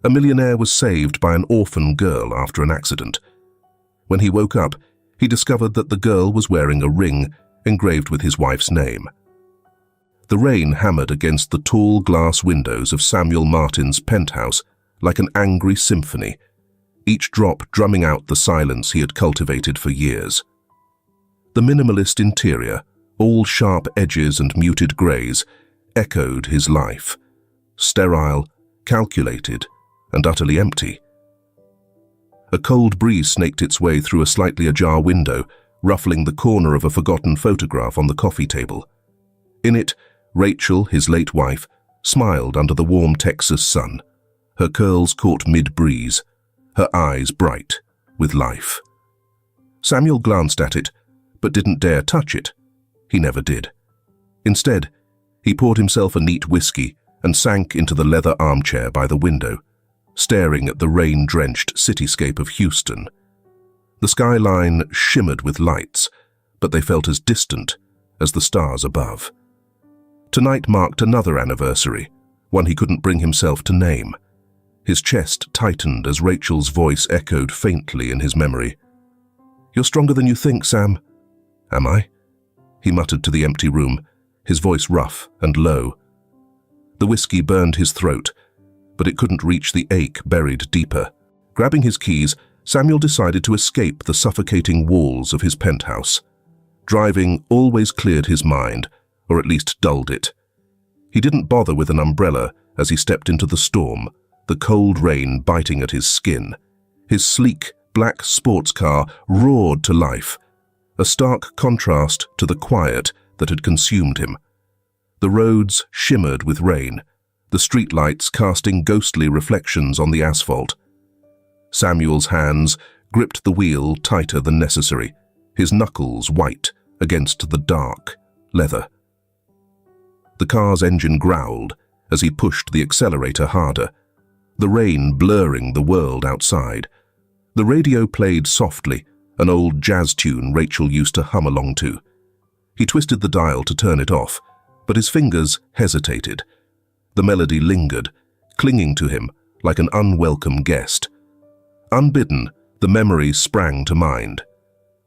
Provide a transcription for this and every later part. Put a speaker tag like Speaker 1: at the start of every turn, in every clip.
Speaker 1: A millionaire was saved by an orphan girl after an accident. When he woke up, he discovered that the girl was wearing a ring engraved with his wife's name. The rain hammered against the tall glass windows of Samuel Martin's penthouse like an angry symphony, each drop drumming out the silence he had cultivated for years. The minimalist interior, all sharp edges and muted greys, echoed his life, sterile, calculated, and utterly empty. A cold breeze snaked its way through a slightly ajar window, ruffling the corner of a forgotten photograph on the coffee table. In it, Rachel, his late wife, smiled under the warm Texas sun, her curls caught mid-breeze, her eyes bright with life. Samuel glanced at it, but didn't dare touch it. He never did. Instead, he poured himself a neat whiskey and sank into the leather armchair by the window, staring at the rain-drenched cityscape of Houston. The skyline shimmered with lights, but they felt as distant as the stars above. Tonight marked another anniversary, one he couldn't bring himself to name. His chest tightened as Rachel's voice echoed faintly in his memory. "You're stronger than you think, Sam." "Am I?" he muttered to the empty room, his voice rough and low. The whiskey burned his throat, but it couldn't reach the ache buried deeper. Grabbing his keys, Samuel decided to escape the suffocating walls of his penthouse. Driving always cleared his mind, or at least dulled it. He didn't bother with an umbrella as he stepped into the storm, the cold rain biting at his skin. His sleek, black sports car roared to life, a stark contrast to the quiet that had consumed him. The roads shimmered with rain, the streetlights casting ghostly reflections on the asphalt. Samuel's hands gripped the wheel tighter than necessary, his knuckles white against the dark leather. The car's engine growled as he pushed the accelerator harder, the rain blurring the world outside. The radio played softly, an old jazz tune Rachel used to hum along to. He twisted the dial to turn it off, but his fingers hesitated. The melody lingered, clinging to him like an unwelcome guest. Unbidden, the memory sprang to mind.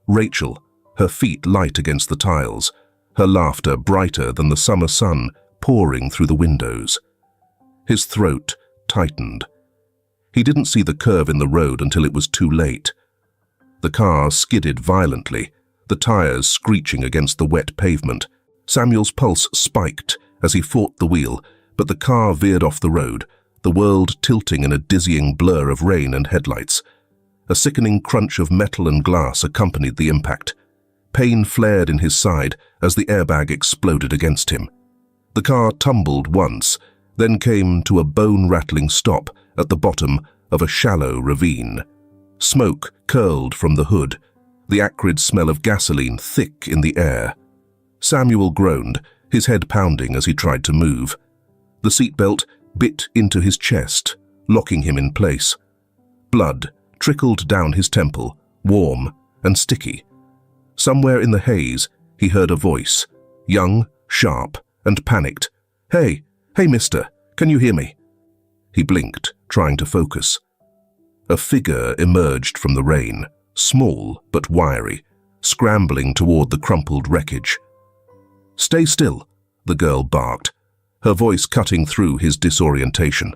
Speaker 1: Rachel, her feet light against the tiles, her laughter brighter than the summer sun pouring through the windows. His throat tightened. He didn't see the curve in the road until it was too late. The car skidded violently, the tires screeching against the wet pavement. Samuel's pulse spiked as he fought the wheel, but the car veered off the road, the world tilting in a dizzying blur of rain and headlights. A sickening crunch of metal and glass accompanied the impact. Pain flared in his side as the airbag exploded against him. The car tumbled once, then came to a bone-rattling stop at the bottom of a shallow ravine. Smoke curled from the hood, the acrid smell of gasoline thick in the air. Samuel groaned, his head pounding as he tried to move. The seatbelt bit into his chest, locking him in place. Blood trickled down his temple, warm and sticky. Somewhere in the haze, he heard a voice, young, sharp, and panicked. Hey, mister, can you hear me?" He blinked, trying to focus. A figure emerged from the rain, small but wiry, scrambling toward the crumpled wreckage. "Stay still," the girl barked, her voice cutting through his disorientation.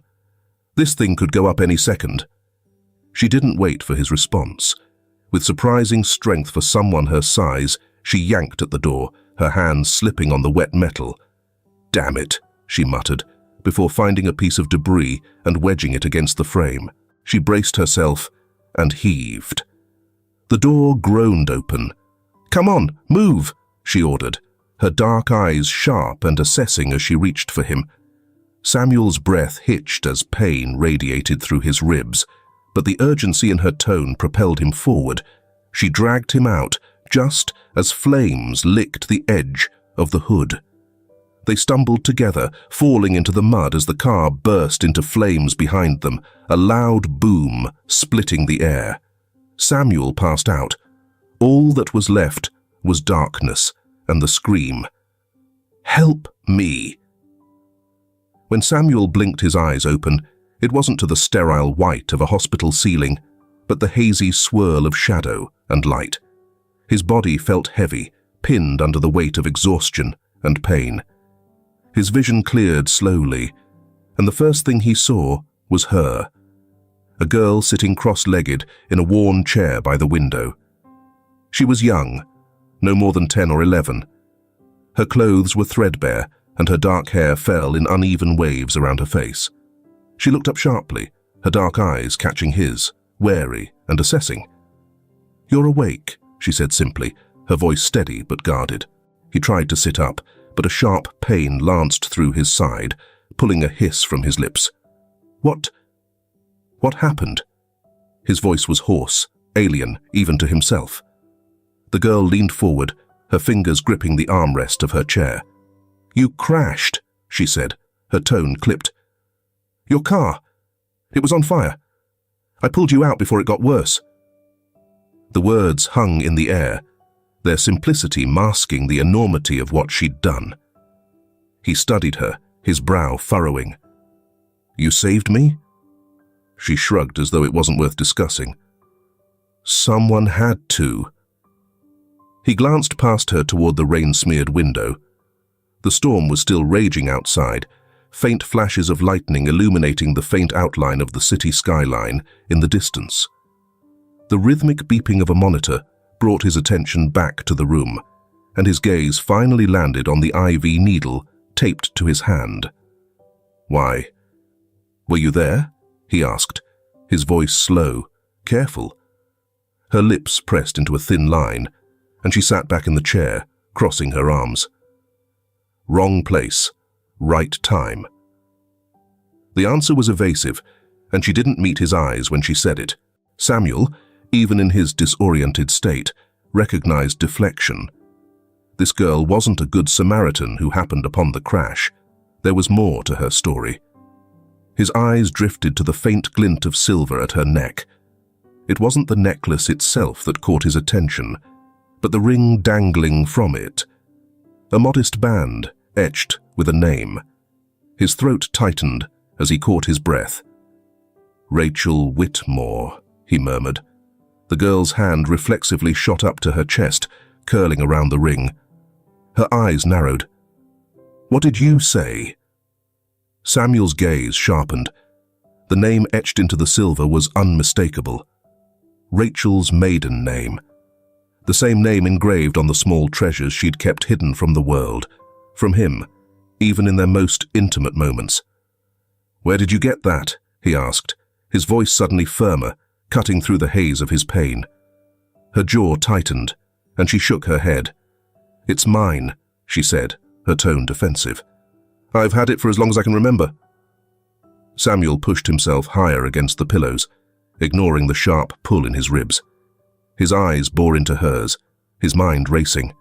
Speaker 1: This thing could go up any second. She didn't wait for his response. With surprising strength for someone her size, she yanked at the door, her hands slipping on the wet metal. "Damn it," she muttered, before finding a piece of debris and wedging it against the frame. She braced herself and heaved. The door groaned open. "Come on, move," she ordered, her dark eyes sharp and assessing as she reached for him. Samuel's breath hitched as pain radiated through his ribs, but the urgency in her tone propelled him forward. She dragged him out just as flames licked the edge of the hood. They stumbled together, falling into the mud as the car burst into flames behind them, a loud boom splitting the air. Samuel passed out. All that was left was darkness and the scream. "Help me!" When Samuel blinked his eyes open, It wasn't to the sterile white of a hospital ceiling, but the hazy swirl of shadow and light. His body felt heavy, pinned under the weight of exhaustion and pain. His vision cleared slowly, and the first thing he saw was her. A girl sitting cross-legged in a worn chair by the window. She was young, no more than 10 or 11. Her clothes were threadbare, and her dark hair fell in uneven waves around her face. She looked up sharply, her dark eyes catching his, wary and assessing. "You're awake," she said simply, her voice steady but guarded. He tried to sit up, but a sharp pain lanced through his side, pulling a hiss from his lips. What happened?" His voice was hoarse, alien even to himself. The girl leaned forward, her fingers gripping the armrest of her chair. "You crashed," she said, her tone clipped. "Your car. It was on fire. I pulled you out before it got worse." The words hung in the air, their simplicity masking the enormity of what she'd done. He studied her, his brow furrowing. "You saved me?" She shrugged as though it wasn't worth discussing. "Someone had to." He glanced past her toward the rain-smeared window. The storm was still raging outside, faint flashes of lightning illuminating the faint outline of the city skyline in the distance. The rhythmic beeping of a monitor brought his attention back to the room, and his gaze finally landed on the IV needle taped to his hand. "Why? Were you there?" he asked, his voice slow, careful. Her lips pressed into a thin line, and she sat back in the chair, crossing her arms. "Wrong place, right time." The answer was evasive, and she didn't meet his eyes when she said it. Samuel, even in his disoriented state, recognized deflection. This girl wasn't a good Samaritan who happened upon the crash. There was more to her story. His eyes drifted to the faint glint of silver at her neck. It wasn't the necklace itself that caught his attention, but the ring dangling from it. A modest band, etched with a name. His throat tightened as he caught his breath. "Rachel Whitmore," he murmured. The girl's hand reflexively shot up to her chest, curling around the ring. Her eyes narrowed. "What did you say?" Samuel's gaze sharpened. The name etched into the silver was unmistakable. Rachel's maiden name. The same name engraved on the small treasures she'd kept hidden from the world, from him, even in their most intimate moments. "Where did you get that?" he asked, his voice suddenly firmer, cutting through the haze of his pain. Her jaw tightened, and she shook her head. "It's mine," she said, her tone defensive. "I've had it for as long as I can remember." Samuel pushed himself higher against the pillows, ignoring the sharp pull in his ribs. His eyes bore into hers, his mind racing.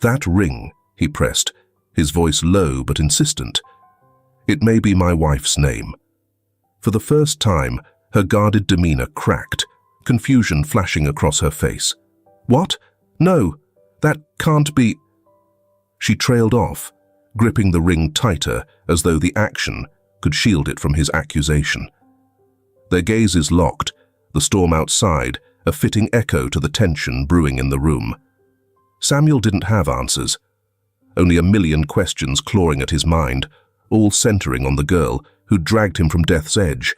Speaker 1: "That ring," he pressed, his voice low but insistent. "It may be my wife's name." For the first time, her guarded demeanor cracked, confusion flashing across her face. "What? No, that can't be—" She trailed off, gripping the ring tighter as though the action could shield it from his accusation. Their gazes locked, the storm outside a fitting echo to the tension brewing in the room. Samuel didn't have answers, only a million questions clawing at his mind, all centering on the girl who dragged him from death's edge,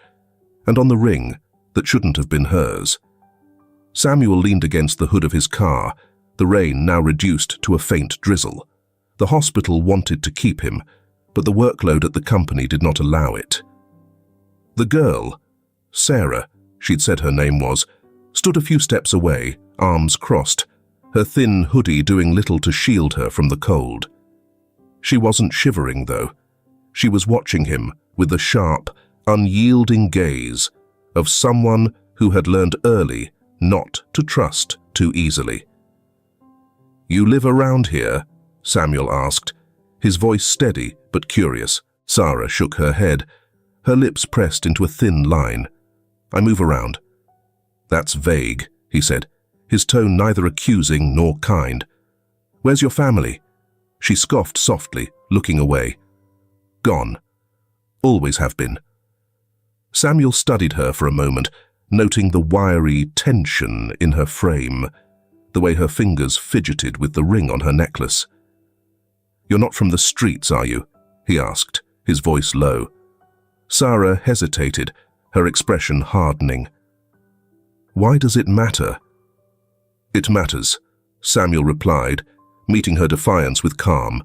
Speaker 1: and on the ring that shouldn't have been hers. Samuel leaned against the hood of his car, the rain now reduced to a faint drizzle. The hospital wanted to keep him, but the workload at the company did not allow it. The girl, Sarah, she'd said her name was, stood a few steps away, arms crossed, her thin hoodie doing little to shield her from the cold. She wasn't shivering, though. She was watching him with the sharp, unyielding gaze of someone who had learned early not to trust too easily. "You live around here?" Samuel asked, his voice steady but curious. Sarah shook her head, her lips pressed into a thin line. "I move around." "That's vague," he said, his tone neither accusing nor kind. "Where's your family?" She scoffed softly, looking away. "Gone. Always have been." Samuel studied her for a moment, noting the wiry tension in her frame, the way her fingers fidgeted with the ring on her necklace. "You're not from the streets, are you?" he asked, his voice low. Sarah hesitated, her expression hardening. "Why does it matter?" "It matters," Samuel replied, meeting her defiance with calm.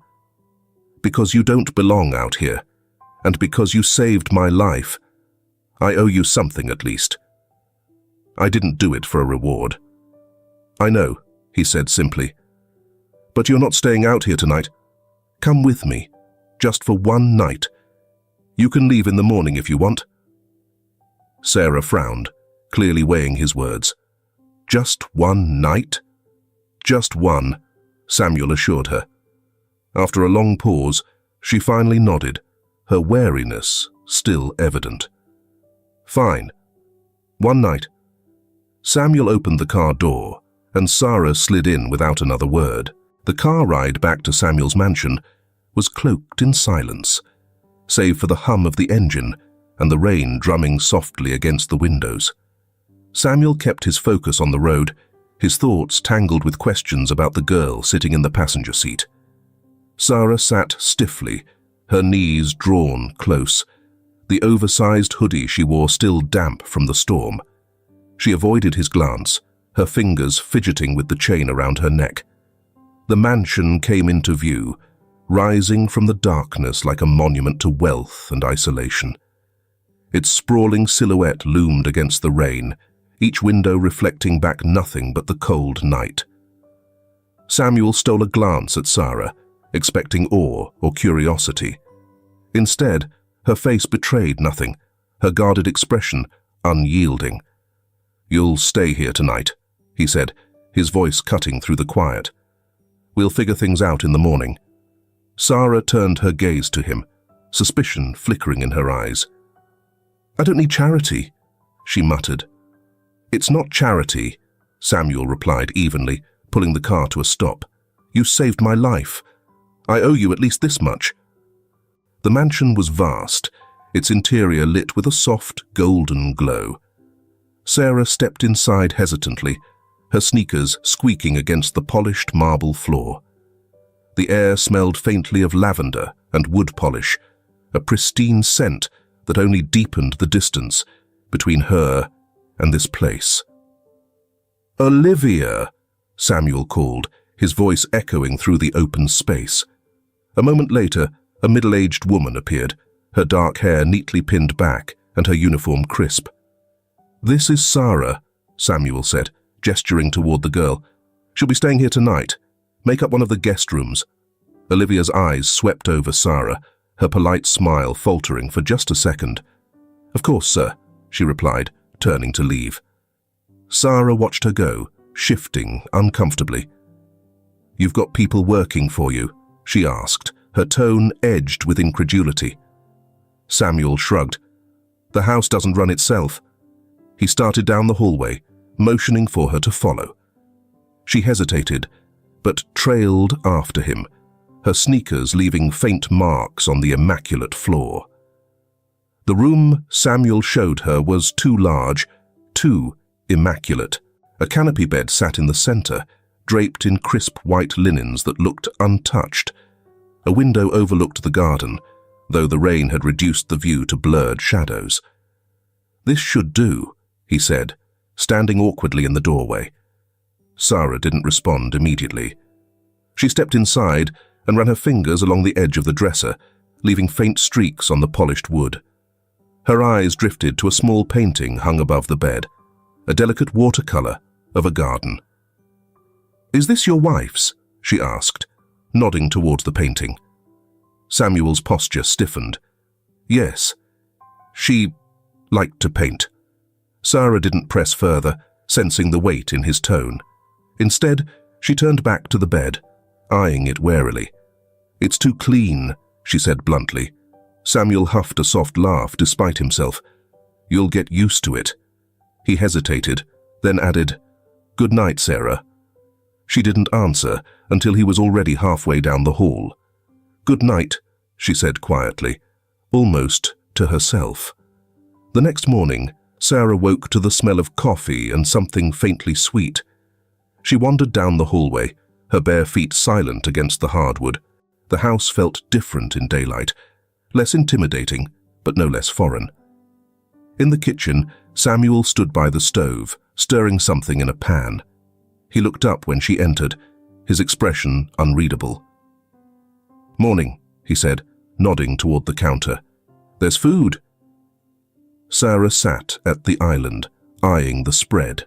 Speaker 1: "Because you don't belong out here, and because you saved my life. I owe you something at least. I didn't do it for a reward." "I know," he said simply. "But you're not staying out here tonight. Come with me, just for one night. You can leave in the morning if you want." Sarah frowned, clearly weighing his words. "Just one night?" "Just one," Samuel assured her. After a long pause, she finally nodded, her wariness still evident. "Fine. One night." Samuel opened the car door, and Sarah slid in without another word. The car ride back to Samuel's mansion was cloaked in silence, save for the hum of the engine and the rain drumming softly against the windows. Samuel kept his focus on the road, his thoughts tangled with questions about the girl sitting in the passenger seat. Sarah sat stiffly, her knees drawn close, the oversized hoodie she wore still damp from the storm. She avoided his glance, her fingers fidgeting with the chain around her neck. The mansion came into view, rising from the darkness like a monument to wealth and isolation. Its sprawling silhouette loomed against the rain, each window reflecting back nothing but the cold night. Samuel stole a glance at Sarah, expecting awe or curiosity. Instead, her face betrayed nothing, her guarded expression unyielding. "You'll stay here tonight," he said, his voice cutting through the quiet. "We'll figure things out in the morning." Sarah turned her gaze to him, suspicion flickering in her eyes. "I don't need charity," she muttered. "It's not charity," Samuel replied evenly, pulling the car to a stop. "You saved my life. I owe you at least this much." The mansion was vast, its interior lit with a soft, golden glow. Sarah stepped inside hesitantly, her sneakers squeaking against the polished marble floor. The air smelled faintly of lavender and wood polish, a pristine scent that only deepened the distance between her and this place. "Olivia," Samuel called, his voice echoing through the open space. A moment later, a middle-aged woman appeared, her dark hair neatly pinned back and her uniform crisp. "This is Sarah," Samuel said, gesturing toward the girl. "She'll be staying here tonight. Make up one of the guest rooms." Olivia's eyes swept over Sarah, her polite smile faltering for just a second. "Of course, sir," she replied, turning to leave. Sarah watched her go, shifting uncomfortably. "You've got people working for you?" she asked, her tone edged with incredulity. Samuel shrugged. "The house doesn't run itself." He started down the hallway, motioning for her to follow. She hesitated, but trailed after him, her sneakers leaving faint marks on the immaculate floor. The room Samuel showed her was too large, too immaculate. A canopy bed sat in the center, draped in crisp white linens that looked untouched. A window overlooked the garden, though the rain had reduced the view to blurred shadows. "This should do," he said, standing awkwardly in the doorway. Sarah didn't respond immediately. She stepped inside and ran her fingers along the edge of the dresser, leaving faint streaks on the polished wood. Her eyes drifted to a small painting hung above the bed, a delicate watercolor of a garden. "Is this your wife's?" she asked, nodding towards the painting. Samuel's posture stiffened. "Yes. She liked to paint." Sarah didn't press further, sensing the weight in his tone. Instead, she turned back to the bed, eyeing it warily. "It's too clean," she said bluntly. Samuel huffed a soft laugh despite himself. "You'll get used to it." He hesitated, then added, "Good night, Sarah." She didn't answer until he was already halfway down the hall. "Good night," she said quietly, almost to herself. The next morning, Sarah woke to the smell of coffee and something faintly sweet. She wandered down the hallway, her bare feet silent against the hardwood. The house felt different in daylight, less intimidating, but no less foreign. In the kitchen, Samuel stood by the stove, stirring something in a pan. He looked up when she entered, his expression unreadable. "Morning," he said, nodding toward the counter. "There's food." Sarah sat at the island, eyeing the spread.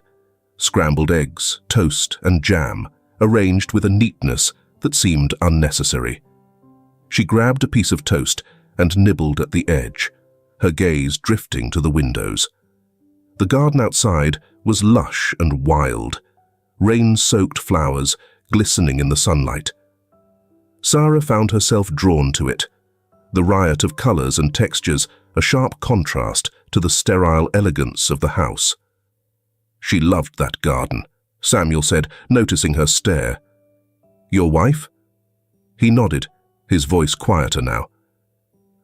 Speaker 1: Scrambled eggs, toast, and jam, arranged with a neatness that seemed unnecessary. She grabbed a piece of toast and nibbled at the edge, her gaze drifting to the windows. The garden outside was lush and wild, rain-soaked flowers glistening in the sunlight. Sarah found herself drawn to it, the riot of colors and textures a sharp contrast to the sterile elegance of the house. She loved that garden, Samuel said, noticing her stare. "Your wife?" He nodded, his voice quieter now.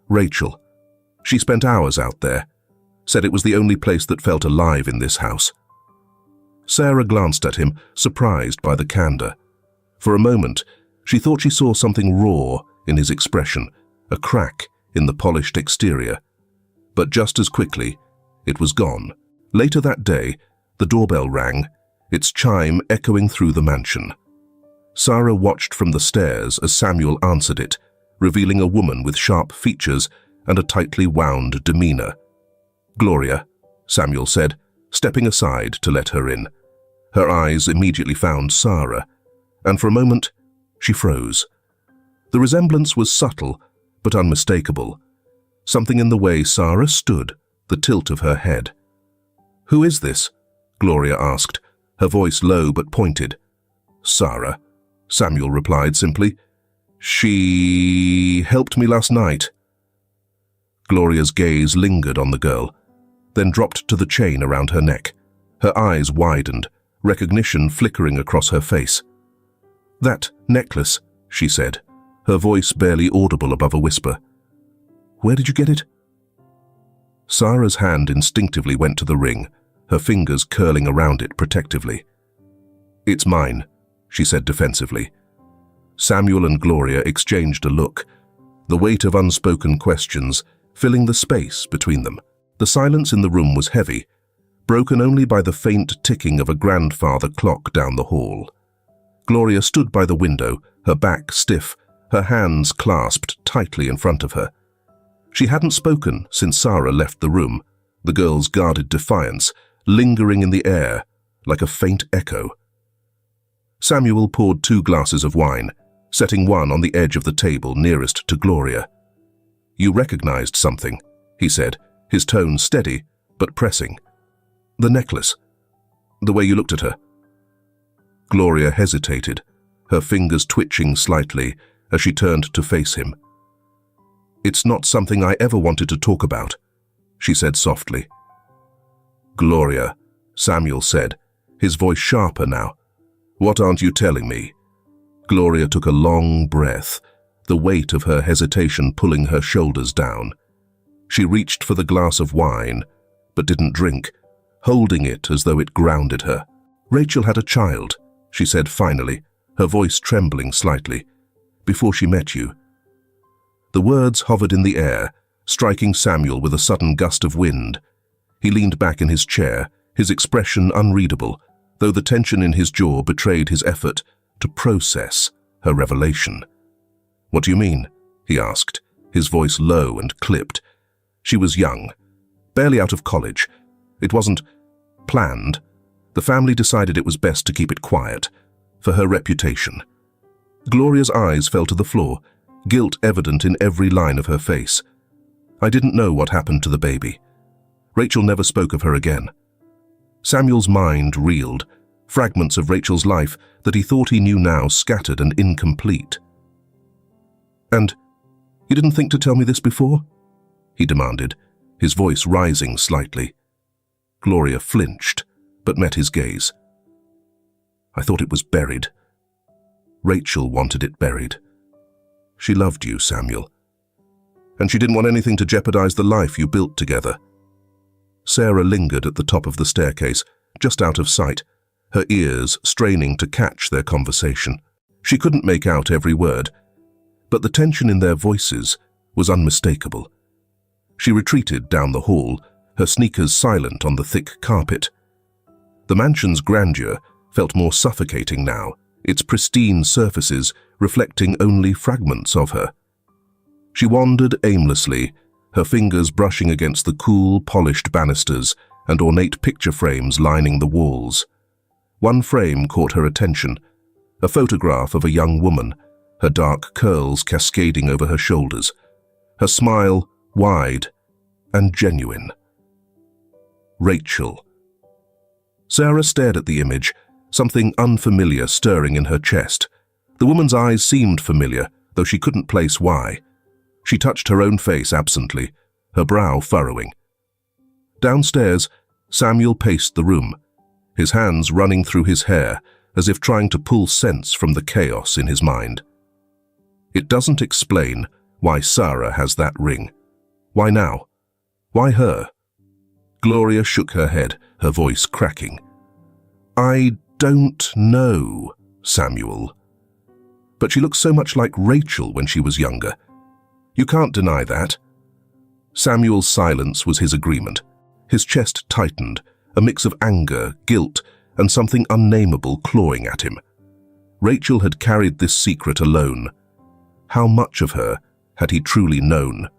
Speaker 1: "Rachel. She spent hours out there, said it was the only place that felt alive in this house." Sarah glanced at him, surprised by the candor. For a moment, she thought she saw something raw in his expression, a crack in the polished exterior. But just as quickly, it was gone. Later that day, the doorbell rang, its chime echoing through the mansion. Sarah watched from the stairs as Samuel answered it, revealing a woman with sharp features and a tightly wound demeanor. "Gloria," Samuel said, stepping aside to let her in. Her eyes immediately found Sarah, and for a moment, she froze. The resemblance was subtle, but unmistakable. Something in the way Sarah stood, the tilt of her head. "Who is this?" Gloria asked, her voice low but pointed. "Sarah," Samuel replied simply. "She helped me last night." Gloria's gaze lingered on the girl, then dropped to the chain around her neck. Her eyes widened, recognition flickering across her face. "That necklace," she said, her voice barely audible above a whisper. "Where did you get it?" Sarah's hand instinctively went to the ring, her fingers curling around it protectively. "It's mine," she said defensively. Samuel and Gloria exchanged a look, the weight of unspoken questions filling the space between them. The silence in the room was heavy, broken only by the faint ticking of a grandfather clock down the hall. Gloria stood by the window, her back stiff, her hands clasped tightly in front of her. She hadn't spoken since Sarah left the room, the girl's guarded defiance lingering in the air like a faint echo. Samuel poured 2 glasses of wine, setting one on the edge of the table nearest to Gloria. "You recognized something," he said, his tone steady but pressing. "The necklace. The way you looked at her." Gloria hesitated, her fingers twitching slightly as she turned to face him. "It's not something I ever wanted to talk about," she said softly. "Gloria," Samuel said, his voice sharper now. "What aren't you telling me?" Gloria took a long breath, the weight of her hesitation pulling her shoulders down. She reached for the glass of wine, but didn't drink, holding it as though it grounded her. "Rachel had a child," she said finally, her voice trembling slightly, "before she met you." The words hovered in the air, striking Samuel with a sudden gust of wind. He leaned back in his chair, his expression unreadable, though the tension in his jaw betrayed his effort to process her revelation. "What do you mean?" he asked, his voice low and clipped. She was young, barely out of college. It wasn't planned. The family decided it was best to keep it quiet, for her reputation. Gloria's eyes fell to the floor, guilt evident in every line of her face. "I didn't know what happened to the baby. Rachel never spoke of her again." Samuel's mind reeled, fragments of Rachel's life that he thought he knew now scattered and incomplete. "And you didn't think to tell me this before?" he demanded, his voice rising slightly. Gloria flinched, but met his gaze. "I thought it was buried. Rachel wanted it buried. She loved you, Samuel. And she didn't want anything to jeopardize the life you built together." Sarah lingered at the top of the staircase, just out of sight, her ears straining to catch their conversation. She couldn't make out every word, but the tension in their voices was unmistakable. She retreated down the hall, her sneakers silent on the thick carpet. The mansion's grandeur felt more suffocating now, its pristine surfaces reflecting only fragments of her. She wandered aimlessly, her fingers brushing against the cool, polished banisters and ornate picture frames lining the walls. One frame caught her attention, a photograph of a young woman, her dark curls cascading over her shoulders, her smile wide and genuine. Rachel. Sarah stared at the image, something unfamiliar stirring in her chest. The woman's eyes seemed familiar, though she couldn't place why. She touched her own face absently, her brow furrowing. Downstairs, Samuel paced the room, his hands running through his hair as if trying to pull sense from the chaos in his mind. It doesn't explain why Sarah has that ring. Why now? Why her? Gloria shook her head, her voice cracking. I don't know, Samuel. But she looks so much like Rachel when she was younger. You can't deny that. Samuel's silence was his agreement. His chest tightened, a mix of anger, guilt, and something unnameable clawing at him. Rachel had carried this secret alone. How much of her had he truly known?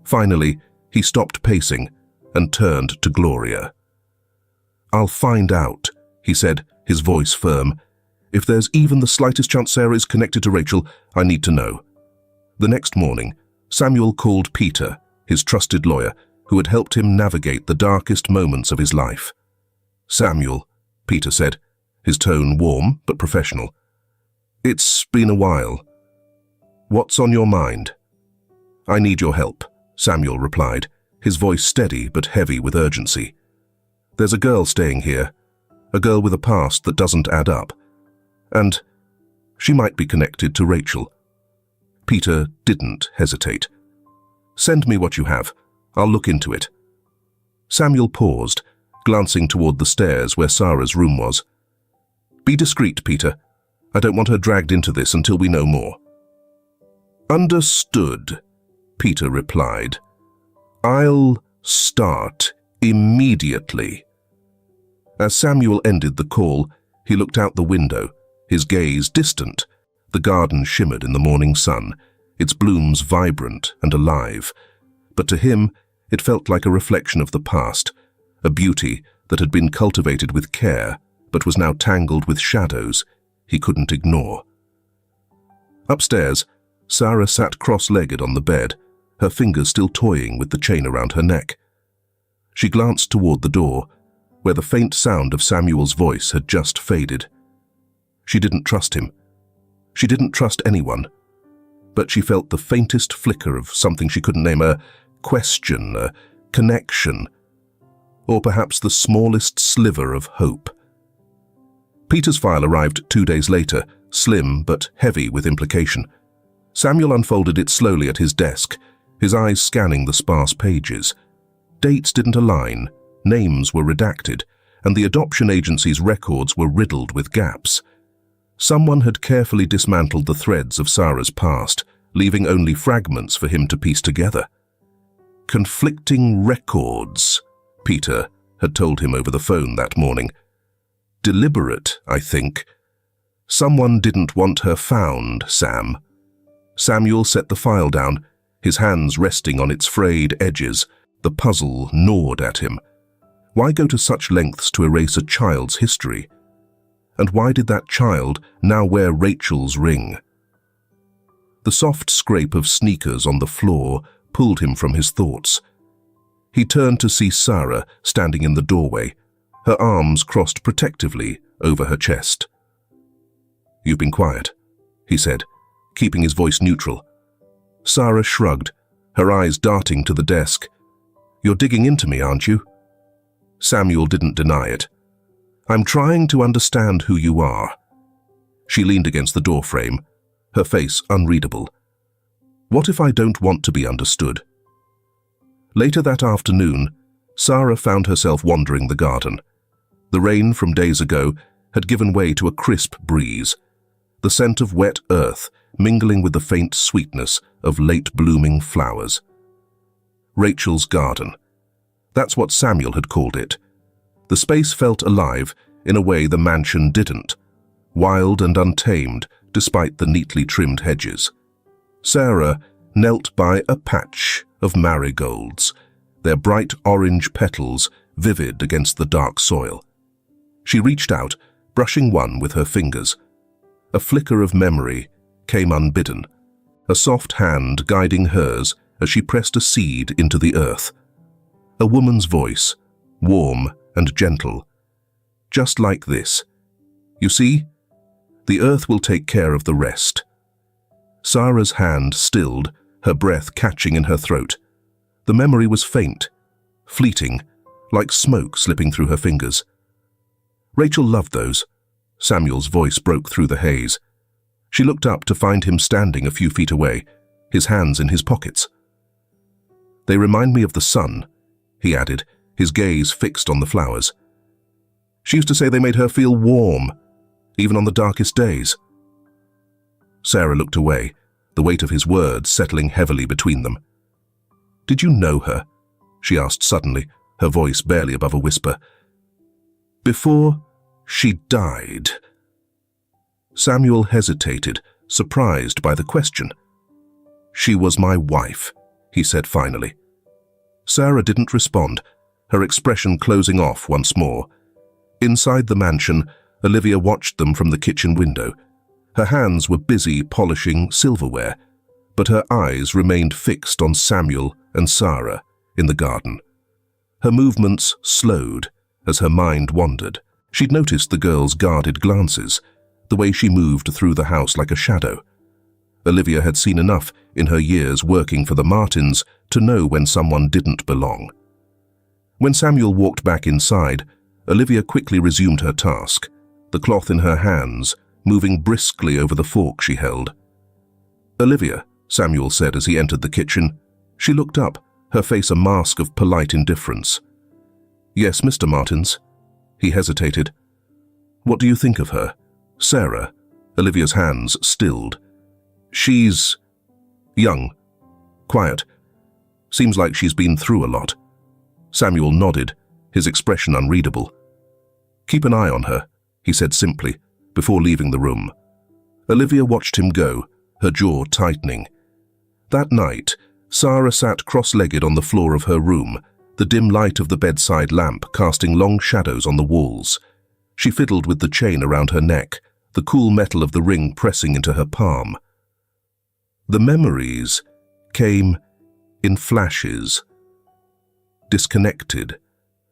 Speaker 1: Finally, he stopped pacing and turned to Gloria. I'll find out, he said, his voice firm. If there's even the slightest chance Sarah is connected to Rachel, I need to know. The next morning, Samuel called Peter, his trusted lawyer, who had helped him navigate the darkest moments of his life. Samuel, Peter said, his tone warm but professional. It's been a while. What's on your mind? I need your help, Samuel replied, his voice steady but heavy with urgency. There's a girl staying here, a girl with a past that doesn't add up. And she might be connected to Rachel. Peter didn't hesitate. Send me what you have. I'll look into it. Samuel paused, glancing toward the stairs where Sarah's room was. Be discreet, Peter. I don't want her dragged into this until we know more. Understood, Peter replied. I'll start immediately. As Samuel ended the call, he looked out the window, his gaze distant. The garden shimmered in the morning sun, its blooms vibrant and alive. But to him, it felt like a reflection of the past, a beauty that had been cultivated with care, but was now tangled with shadows he couldn't ignore. Upstairs, Sarah sat cross-legged on the bed, her fingers still toying with the chain around her neck. She glanced toward the door, where the faint sound of Samuel's voice had just faded. She didn't trust him. She didn't trust anyone. But she felt the faintest flicker of something she couldn't name, a question, a connection, or perhaps the smallest sliver of hope. Peter's file arrived 2 days later, slim but heavy with implication. Samuel unfolded it slowly at his desk, his eyes scanning the sparse pages. Dates didn't align, names were redacted, and the adoption agency's records were riddled with gaps. Someone had carefully dismantled the threads of Sarah's past, leaving only fragments for him to piece together. Conflicting records, Peter had told him over the phone that morning. Deliberate, I think. Someone didn't want her found, Sam. Samuel set the file down, his hands resting on its frayed edges. The puzzle gnawed at him. Why go to such lengths to erase a child's history? And why did that child now wear Rachel's ring? The soft scrape of sneakers on the floor pulled him from his thoughts. He turned to see Sarah standing in the doorway, her arms crossed protectively over her chest. You've been quiet, he said, keeping his voice neutral. Sarah shrugged, her eyes darting to the desk. You're digging into me, aren't you? Samuel didn't deny it. I'm trying to understand who you are. She leaned against the doorframe, her face unreadable. What if I don't want to be understood? Later that afternoon, Sarah found herself wandering the garden. The rain from days ago had given way to a crisp breeze, the scent of wet earth mingling with the faint sweetness of late-blooming flowers. Rachel's garden. That's what Samuel had called it. The space felt alive in a way the mansion didn't, wild and untamed despite the neatly trimmed hedges. Sarah knelt by a patch of marigolds, their bright orange petals vivid against the dark soil. She reached out, brushing one with her fingers. A flicker of memory came unbidden, a soft hand guiding hers as she pressed a seed into the earth. A woman's voice, warm and gentle. Just like this. You see? The earth will take care of the rest. Sarah's hand stilled, her breath catching in her throat. The memory was faint, fleeting, like smoke slipping through her fingers. Rachel loved those. Samuel's voice broke through the haze. She looked up to find him standing a few feet away, his hands in his pockets. They remind me of the sun, he added, his gaze fixed on the flowers. She used to say they made her feel warm, even on the darkest days. Sarah looked away, the weight of his words settling heavily between them. Did you know her? She asked suddenly, her voice barely above a whisper. Before she died. Samuel hesitated, surprised by the question. She was my wife, he said finally. Sarah didn't respond, her expression closing off once more. Inside the mansion, Olivia watched them from the kitchen window. Her hands were busy polishing silverware, but her eyes remained fixed on Samuel and Sarah in the garden. Her movements slowed as her mind wandered. She'd noticed the girl's guarded glances, the way she moved through the house like a shadow. Olivia had seen enough in her years working for the Martins to know when someone didn't belong. When Samuel walked back inside, Olivia quickly resumed her task, the cloth in her hands, moving briskly over the fork she held. Olivia, Samuel said as he entered the kitchen. She looked up, her face a mask of polite indifference. Yes, Mr. Martins. He hesitated. What do you think of her? Sarah. Olivia's hands stilled. She's young, quiet. Seems like she's been through a lot. Samuel nodded, his expression unreadable. Keep an eye on her, he said simply, before leaving the room. Olivia watched him go, her jaw tightening. That night, Sarah sat cross-legged on the floor of her room, the dim light of the bedside lamp casting long shadows on the walls. She fiddled with the chain around her neck, the cool metal of the ring pressing into her palm. The memories came in flashes, disconnected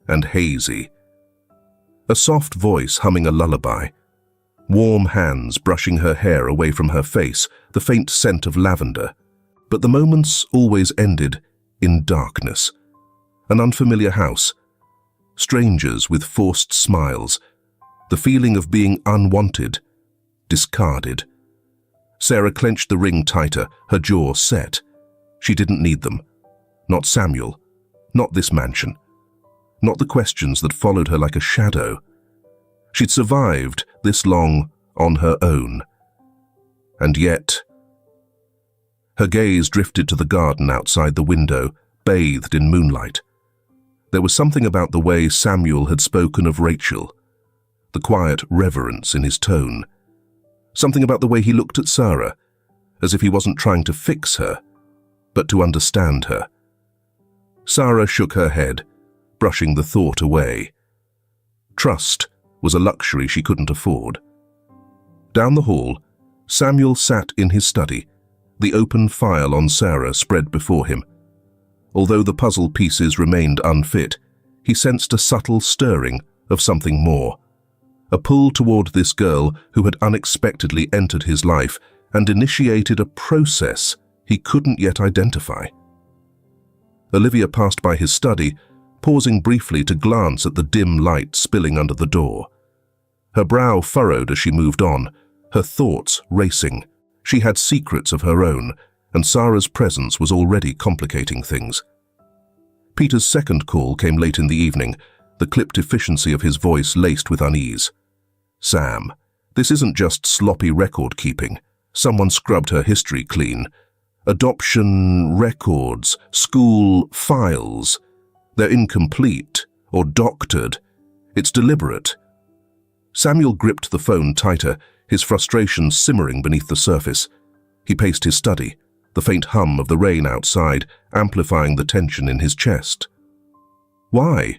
Speaker 1: and hazy. A soft voice humming a lullaby, warm hands brushing her hair away from her face, the faint scent of lavender. But the moments always ended in darkness. An unfamiliar house, strangers with forced smiles, the feeling of being unwanted, discarded. Sarah clenched the ring tighter, her jaw set. She didn't need them. Not Samuel, not this mansion, not the questions that followed her like a shadow. She'd survived this long on her own. And yet, her gaze drifted to the garden outside the window, bathed in moonlight. There was something about the way Samuel had spoken of Rachel, the quiet reverence in his tone. Something about the way he looked at Sarah, as if he wasn't trying to fix her, but to understand her. Sarah shook her head, brushing the thought away. Trust was a luxury she couldn't afford. Down the hall, Samuel sat in his study, the open file on Sarah spread before him. Although the puzzle pieces remained unfit, he sensed a subtle stirring of something more, a pull toward this girl who had unexpectedly entered his life and initiated a process he couldn't yet identify. Olivia passed by his study, pausing briefly to glance at the dim light spilling under the door. Her brow furrowed as she moved on, her thoughts racing. She had secrets of her own, and Sarah's presence was already complicating things. Peter's second call came late in the evening, the clipped efficiency of his voice laced with unease. "Sam, this isn't just sloppy record-keeping. Someone scrubbed her history clean. Adoption records, school files. They're incomplete or doctored. It's deliberate." Samuel gripped the phone tighter, his frustration simmering beneath the surface. He paced his study, the faint hum of the rain outside amplifying the tension in his chest. Why?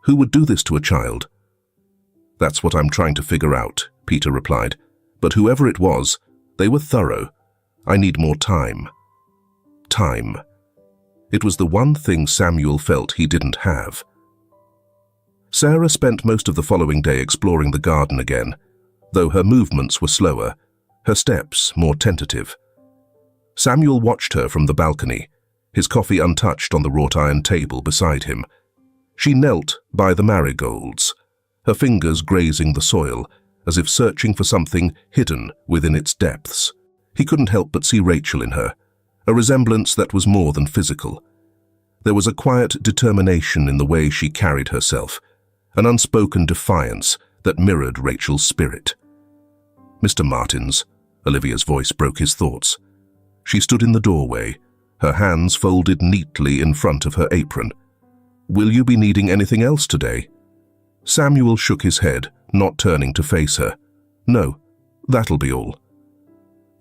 Speaker 1: Who would do this to a child? "That's what I'm trying to figure out," Peter replied. "But whoever it was, they were thorough. I need more time." Time. It was the one thing Samuel felt he didn't have. Sarah spent most of the following day exploring the garden again, though her movements were slower, her steps more tentative. Samuel watched her from the balcony, his coffee untouched on the wrought-iron table beside him. She knelt by the marigolds, her fingers grazing the soil, as if searching for something hidden within its depths. He couldn't help but see Rachel in her, a resemblance that was more than physical. There was a quiet determination in the way she carried herself, an unspoken defiance that mirrored Rachel's spirit. "Mr. Martins," Olivia's voice broke his thoughts. She stood in the doorway, her hands folded neatly in front of her apron. "Will you be needing anything else today?" Samuel shook his head, not turning to face her. "No, that'll be all."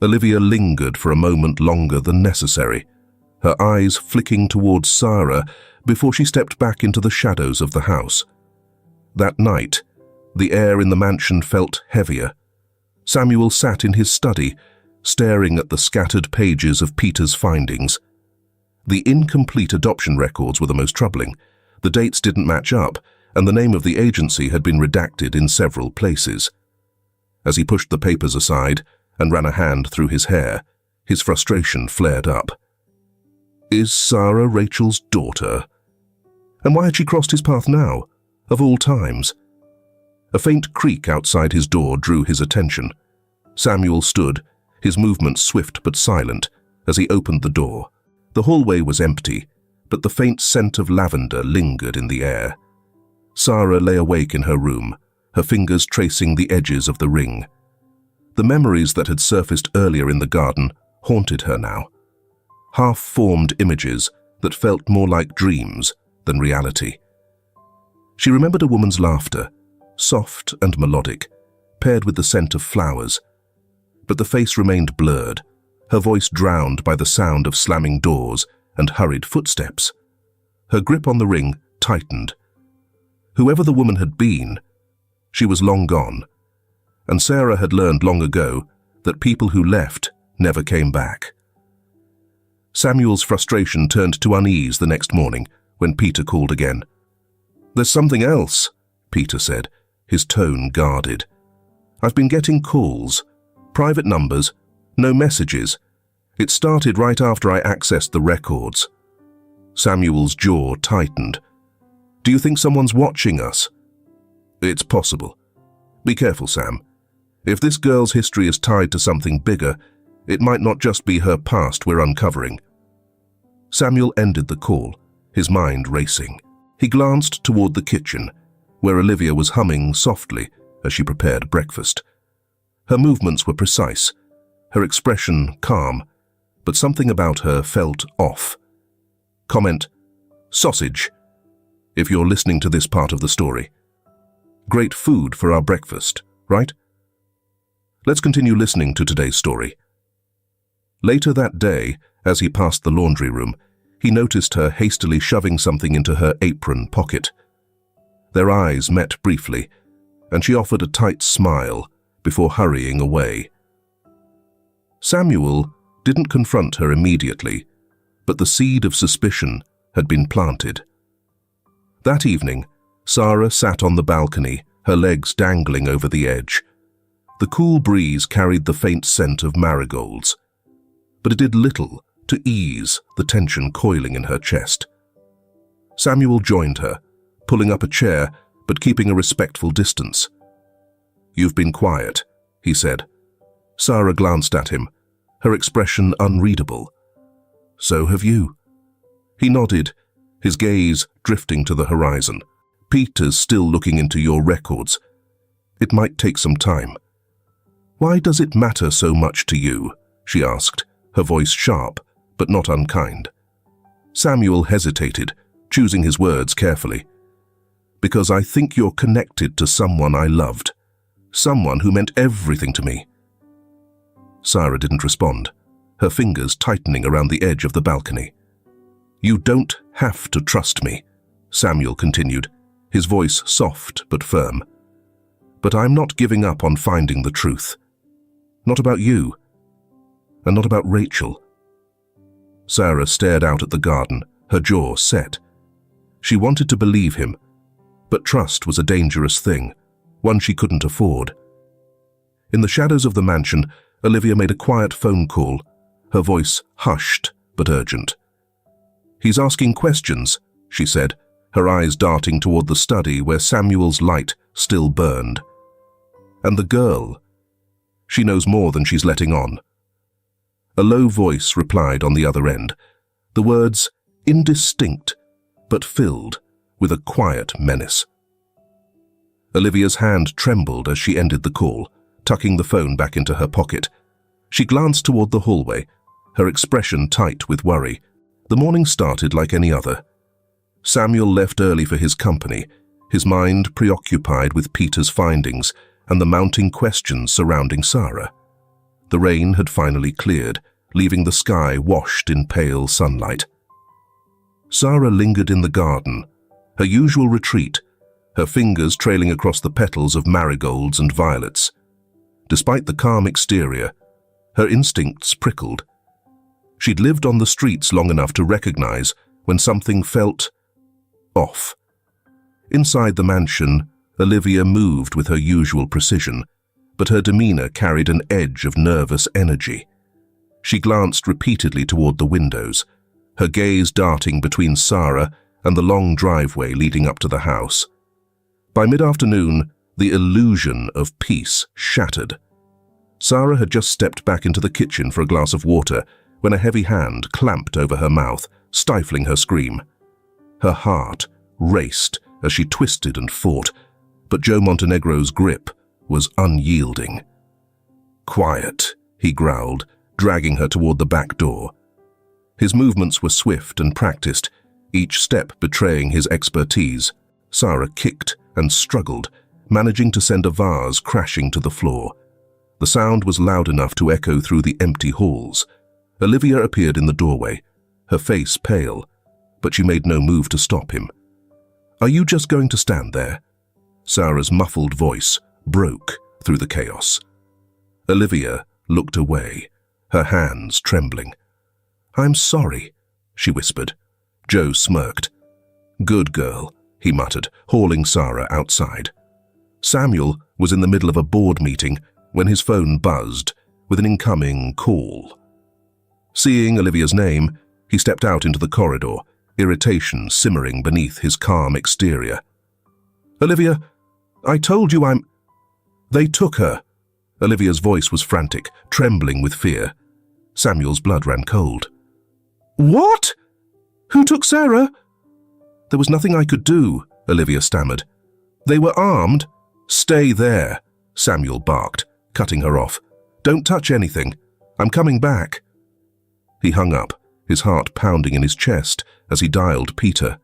Speaker 1: Olivia lingered for a moment longer than necessary, her eyes flicking towards Sarah before she stepped back into the shadows of the house. That night, the air in the mansion felt heavier. Samuel sat in his study, staring at the scattered pages of Peter's findings. The incomplete adoption records were the most troubling. The dates didn't match up, and the name of the agency had been redacted in several places. As he pushed the papers aside and ran a hand through his hair, his frustration flared up. Is Sarah Rachel's daughter? And why had she crossed his path now, of all times? A faint creak outside his door drew his attention. Samuel stood, his movements swift but silent, as he opened the door. The hallway was empty, but the faint scent of lavender lingered in the air. Sarah lay awake in her room, her fingers tracing the edges of the ring. The memories that had surfaced earlier in the garden haunted her now. Half-formed images that felt more like dreams than reality. She remembered a woman's laughter, soft and melodic, paired with the scent of flowers. But the face remained blurred, her voice drowned by the sound of slamming doors and hurried footsteps. Her grip on the ring tightened. Whoever the woman had been, she was long gone, and Sarah had learned long ago that people who left never came back. Samuel's frustration turned to unease the next morning when Peter called again. "There's something else," Peter said, his tone guarded. "I've been getting calls, private numbers, no messages. It started right after I accessed the records." Samuel's jaw tightened. "Do you think someone's watching us?" "It's possible. Be careful, Sam. If this girl's history is tied to something bigger, it might not just be her past we're uncovering." Samuel ended the call, his mind racing. He glanced toward the kitchen, where Olivia was humming softly as she prepared breakfast. Her movements were precise, her expression calm, but something about her felt off. Comment, "Sausage," if you're listening to this part of the story. Great food for our breakfast, right? Let's continue listening to today's story. Later that day, as he passed the laundry room, he noticed her hastily shoving something into her apron pocket. Their eyes met briefly, and she offered a tight smile before hurrying away. Samuel didn't confront her immediately, but the seed of suspicion had been planted. That evening, Sarah sat on the balcony, her legs dangling over the edge. The cool breeze carried the faint scent of marigolds, but it did little to ease the tension coiling in her chest. Samuel joined her, pulling up a chair but keeping a respectful distance. "You've been quiet," he said. Sarah glanced at him, her expression unreadable. "So have you." He nodded, his gaze drifting to the horizon. "Peter's still looking into your records. It might take some time." "Why does it matter so much to you?" she asked, her voice sharp, but not unkind. Samuel hesitated, choosing his words carefully. "Because I think you're connected to someone I loved. Someone who meant everything to me." Sarah didn't respond, her fingers tightening around the edge of the balcony. "You don't have to trust me," Samuel continued, his voice soft but firm. "But I'm not giving up on finding the truth. Not about you, and not about Rachel." Sarah stared out at the garden, her jaw set. She wanted to believe him, but trust was a dangerous thing, one she couldn't afford. In the shadows of the mansion, Olivia made a quiet phone call, her voice hushed but urgent. "He's asking questions," she said, her eyes darting toward the study where Samuel's light still burned. "And the girl? She knows more than she's letting on." A low voice replied on the other end, the words indistinct but filled with a quiet menace. Olivia's hand trembled as she ended the call, tucking the phone back into her pocket. She glanced toward the hallway, her expression tight with worry. The morning started like any other. Samuel left early for his company, his mind preoccupied with Peter's findings and the mounting questions surrounding Sarah. The rain had finally cleared, leaving the sky washed in pale sunlight. Sarah lingered in the garden, her usual retreat, her fingers trailing across the petals of marigolds and violets. Despite the calm exterior, her instincts prickled. She'd lived on the streets long enough to recognize when something felt off. Inside the mansion, Olivia moved with her usual precision, but her demeanor carried an edge of nervous energy. She glanced repeatedly toward the windows, her gaze darting between Sarah and the long driveway leading up to the house. By mid-afternoon, the illusion of peace shattered. Sarah had just stepped back into the kitchen for a glass of water when a heavy hand clamped over her mouth, stifling her scream. Her heart raced as she twisted and fought, but Joe Montenegro's grip was unyielding. "Quiet," he growled, dragging her toward the back door. His movements were swift and practiced, each step betraying his expertise. Sarah kicked and struggled, managing to send a vase crashing to the floor. The sound was loud enough to echo through the empty halls. Olivia appeared in the doorway, her face pale, but she made no move to stop him. "Are you just going to stand there?" Sarah's muffled voice broke through the chaos. Olivia looked away, her hands trembling. "I'm sorry," she whispered. Joe smirked. "Good girl," he muttered, hauling Sarah outside. Samuel was in the middle of a board meeting when his phone buzzed with an incoming call. Seeing Olivia's name, he stepped out into the corridor, irritation simmering beneath his calm exterior. "Olivia, I told you I'm—" "They took her." Olivia's voice was frantic, trembling with fear. Samuel's blood ran cold. "What? Who took Sarah?" "There was nothing I could do," Olivia stammered. "They were armed." "Stay there," Samuel barked, cutting her off. "Don't touch anything. I'm coming back." He hung up, his heart pounding in his chest as he dialed Peter.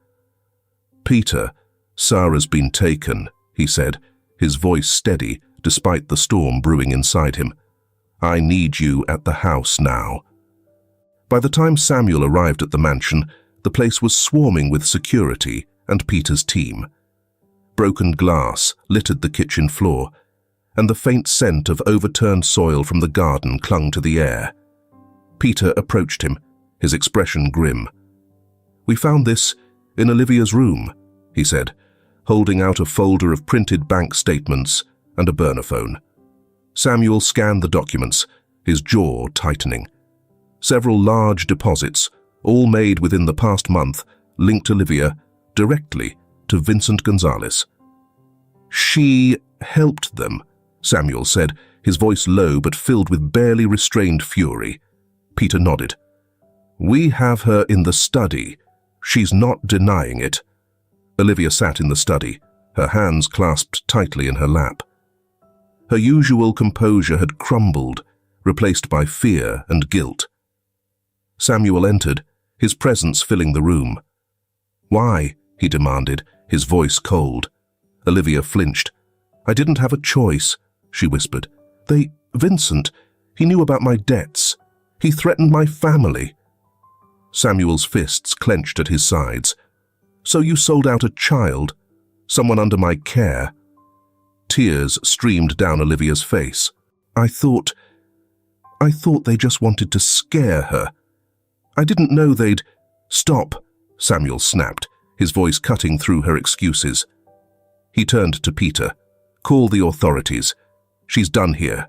Speaker 1: "Peter, Sarah's been taken," he said, his voice steady despite the storm brewing inside him. "I need you at the house now." By the time Samuel arrived at the mansion, the place was swarming with security and Peter's team. Broken glass littered the kitchen floor, and the faint scent of overturned soil from the garden clung to the air. Peter approached him, his expression grim. "We found this in Olivia's room," he said, holding out a folder of printed bank statements and a burner phone. Samuel scanned the documents, his jaw tightening. Several large deposits, all made within the past month, linked Olivia directly to Vincent Gonzalez. "She helped them," Samuel said, his voice low but filled with barely restrained fury. Peter nodded. "We have her in the study. She's not denying it. Olivia sat in the study, her hands clasped tightly in her lap. Her usual composure had crumbled, replaced by fear and guilt. Samuel entered, his presence filling the room. "Why?" he demanded, his voice cold. Olivia flinched. "I didn't have a choice," she whispered. Vincent, he knew about my debts. He threatened my family." Samuel's fists clenched at his sides. "So you sold out a child, someone under my care?" Tears streamed down Olivia's face. I thought they just wanted to scare her. I didn't know they'd—" "Stop," Samuel snapped, his voice cutting through her excuses. He turned to Peter. "Call the authorities. She's done here."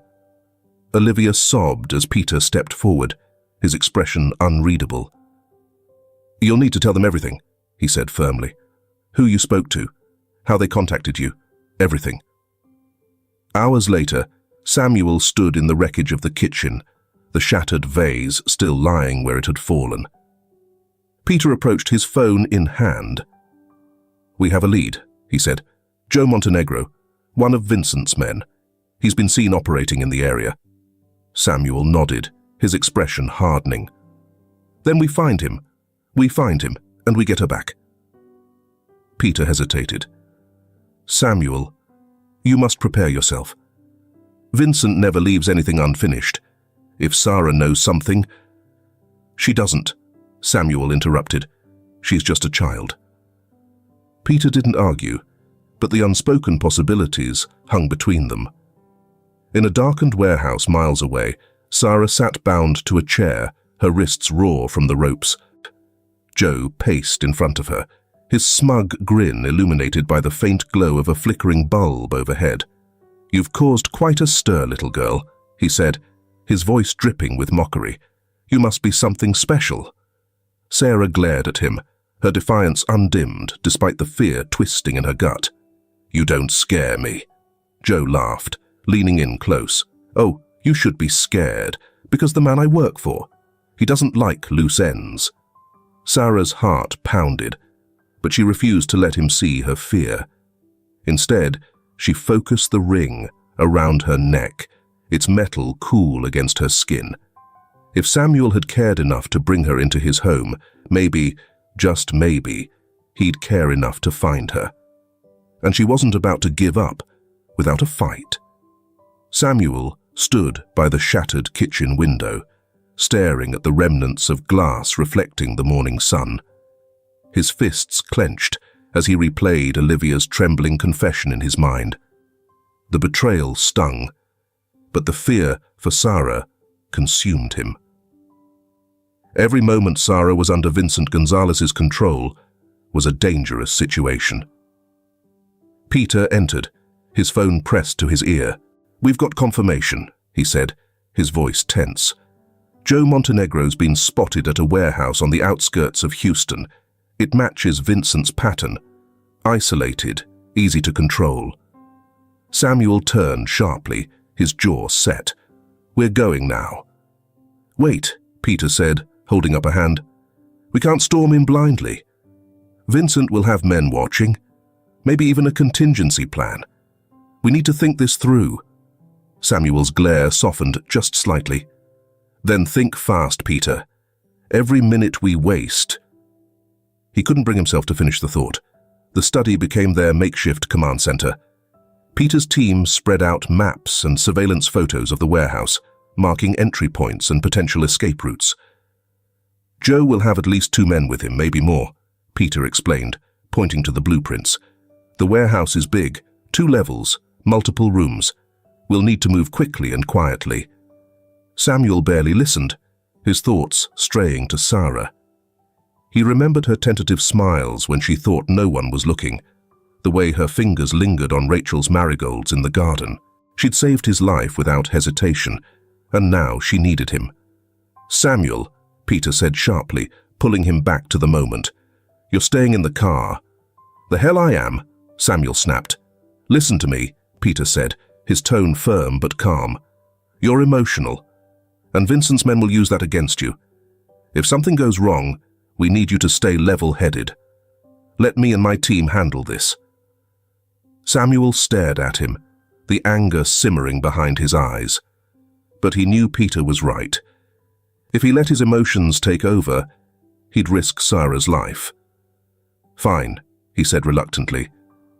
Speaker 1: Olivia sobbed as Peter stepped forward, his expression unreadable. "You'll need to tell them everything," he said firmly. "Who you spoke to, how they contacted you, everything." Hours later, Samuel stood in the wreckage of the kitchen, the shattered vase still lying where it had fallen. Peter approached his phone in hand. "We have a lead," he said. "Joe Montenegro, one of Vincent's men. He's been seen operating in the area." Samuel nodded, his expression hardening. "Then we find him, and we get her back." Peter hesitated. "Samuel, you must prepare yourself. Vincent never leaves anything unfinished. If Sarah knows something—" "She doesn't," Samuel interrupted. "She's just a child." Peter didn't argue, but the unspoken possibilities hung between them. In a darkened warehouse miles away, Sarah sat bound to a chair, her wrists raw from the ropes. Joe paced in front of her, his smug grin illuminated by the faint glow of a flickering bulb overhead. "You've caused quite a stir, little girl," he said, his voice dripping with mockery. "You must be something special." Sarah glared at him, her defiance undimmed despite the fear twisting in her gut. "You don't scare me." Joe laughed, leaning in close. "Oh, you should be scared, because the man I work for, he doesn't like loose ends." Sarah's heart pounded, but she refused to let him see her fear. Instead, she focused the ring around her neck, its metal cool against her skin. If Samuel had cared enough to bring her into his home, maybe, just maybe, he'd care enough to find her. And she wasn't about to give up without a fight. Samuel stood by the shattered kitchen window, staring at the remnants of glass reflecting the morning sun. His fists clenched as he replayed Olivia's trembling confession in his mind. The betrayal stung, but the fear for Sarah consumed him. Every moment Sarah was under Vincent Gonzalez's control was a dangerous situation. Peter entered, his phone pressed to his ear. "We've got confirmation," he said, his voice tense. "Joe Montenegro's been spotted at a warehouse on the outskirts of Houston. It matches Vincent's pattern. Isolated, easy to control." Samuel turned sharply, his jaw set. "We're going now." "Wait," Peter said, holding up a hand. "We can't storm in blindly. Vincent will have men watching, maybe even a contingency plan. We need to think this through." Samuel's glare softened just slightly. "Then think fast, Peter. Every minute we waste—" He couldn't bring himself to finish the thought. The study became their makeshift command center. Peter's team spread out maps and surveillance photos of the warehouse, marking entry points and potential escape routes. "Joe will have at least 2 men with him, maybe more," Peter explained, pointing to the blueprints. "The warehouse is big, 2 levels, multiple rooms. We'll need to move quickly and quietly." Samuel barely listened, his thoughts straying to Sarah. He remembered her tentative smiles when she thought no one was looking, the way her fingers lingered on Rachel's marigolds in the garden. She'd saved his life without hesitation, and now she needed him. "Samuel," Peter said sharply, pulling him back to the moment. "You're staying in the car." "The hell I am," Samuel snapped. "Listen to me," Peter said, his tone firm but calm. "You're emotional, and Vincent's men will use that against you. If something goes wrong, We need you to stay level-headed. Let me and my team handle this." Samuel stared at him, the anger simmering behind his eyes. But he knew Peter was right. If he let his emotions take over, he'd risk Sarah's life. "Fine," he said reluctantly,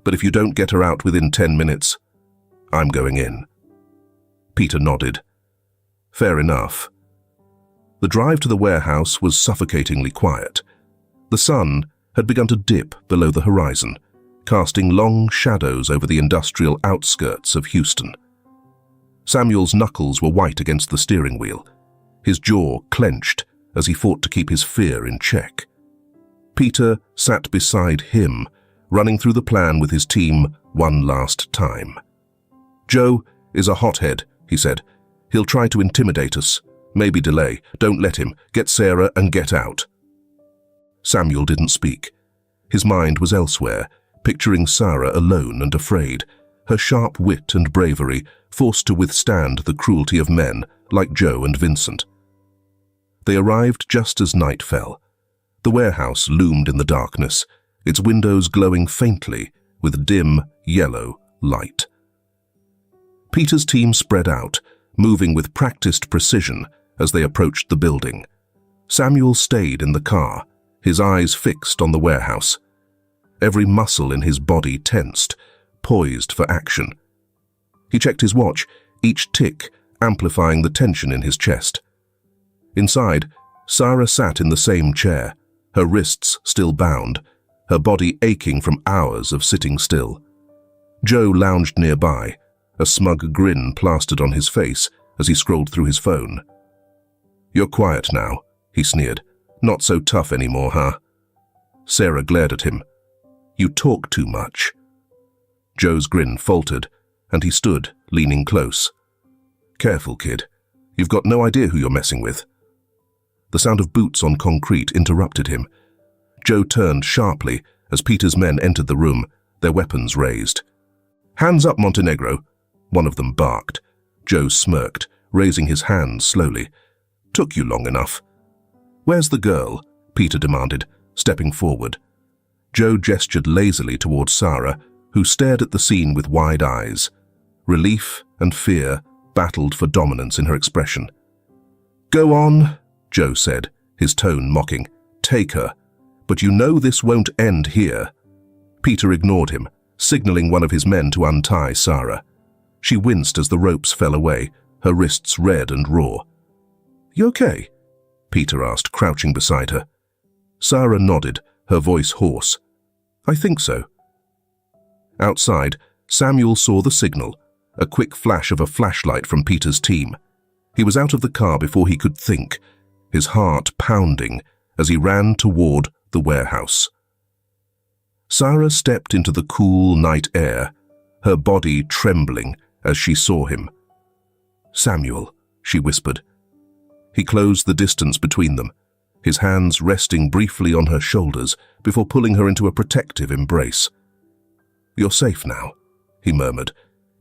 Speaker 1: "but if you don't get her out within 10 minutes, I'm going in." Peter nodded. Fair enough. The drive to the warehouse was suffocatingly quiet. The sun had begun to dip below the horizon, casting long shadows over the industrial outskirts of Houston. Samuel's knuckles were white against the steering wheel, his jaw clenched as he fought to keep his fear in check. Peter sat beside him, running through the plan with his team one last time. "Joe is a hothead," he said. "He'll try to intimidate us, maybe delay. Don't let him. Get Sarah and get out." Samuel didn't speak. His mind was elsewhere, picturing Sarah alone and afraid, her sharp wit and bravery forced to withstand the cruelty of men like Joe and Vincent. They arrived just as night fell. The warehouse loomed in the darkness, its windows glowing faintly with dim, yellow light. Peter's team spread out, moving with practiced precision as they approached the building. Samuel stayed in the car, his eyes fixed on the warehouse. Every muscle in his body tensed, poised for action. He checked his watch, each tick amplifying the tension in his chest. Inside, Sarah sat in the same chair, her wrists still bound, her body aching from hours of sitting still. Joe lounged nearby, a smug grin plastered on his face as he scrolled through his phone. "You're quiet now," he sneered. "Not so tough anymore, huh?" Sarah glared at him. "You talk too much." Joe's grin faltered, and he stood, leaning close. "Careful, kid. You've got no idea who you're messing with." The sound of boots on concrete interrupted him. Joe turned sharply as Peter's men entered the room, their weapons raised. "Hands up, Montenegro," one of them barked. Joe smirked, raising his hands slowly. "Took you long enough." "Where's the girl?" Peter demanded, stepping forward. Joe gestured lazily towards Sarah, who stared at the scene with wide eyes. Relief and fear battled for dominance in her expression. "Go on," Joe said, his tone mocking. "Take her. But you know this won't end here." Peter ignored him, signaling one of his men to untie Sarah. She winced as the ropes fell away, her wrists red and raw. "You okay?" Peter asked, crouching beside her. Sarah nodded, her voice hoarse. "I think so." Outside, Samuel saw the signal, a quick flash of a flashlight from Peter's team. He was out of the car before he could think, his heart pounding as he ran toward the warehouse. Sarah stepped into the cool night air, her body trembling as she saw him. "Samuel," she whispered. He closed the distance between them, his hands resting briefly on her shoulders before pulling her into a protective embrace. "You're safe now," he murmured,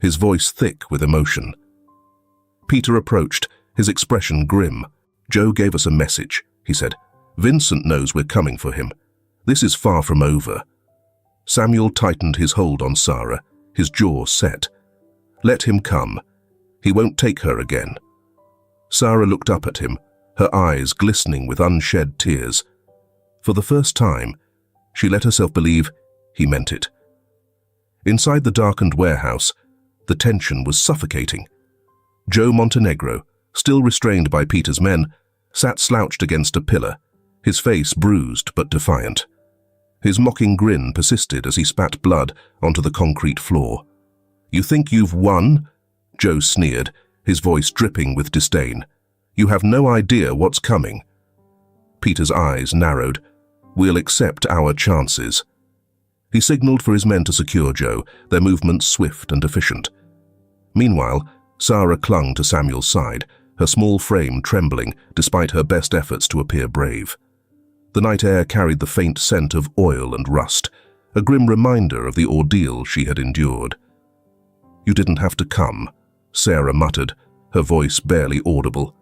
Speaker 1: his voice thick with emotion. Peter approached, his expression grim. "Joe gave us a message," he said. "Vincent knows we're coming for him. This is far from over." Samuel tightened his hold on Sarah, his jaw set. "Let him come. He won't take her again." Sarah looked up at him, her eyes glistening with unshed tears. For the first time, she let herself believe he meant it. Inside the darkened warehouse, the tension was suffocating. Joe Montenegro, still restrained by Peter's men, sat slouched against a pillar, his face bruised but defiant. His mocking grin persisted as he spat blood onto the concrete floor. "You think you've won?" Joe sneered, his voice dripping with disdain. "You have no idea what's coming." Peter's eyes narrowed. "We'll accept our chances." He signaled for his men to secure Joe, their movements swift and efficient. Meanwhile, Sarah clung to Samuel's side, her small frame trembling despite her best efforts to appear brave. The night air carried the faint scent of oil and rust, a grim reminder of the ordeal she had endured. "You didn't have to come," Sarah muttered, her voice barely audible.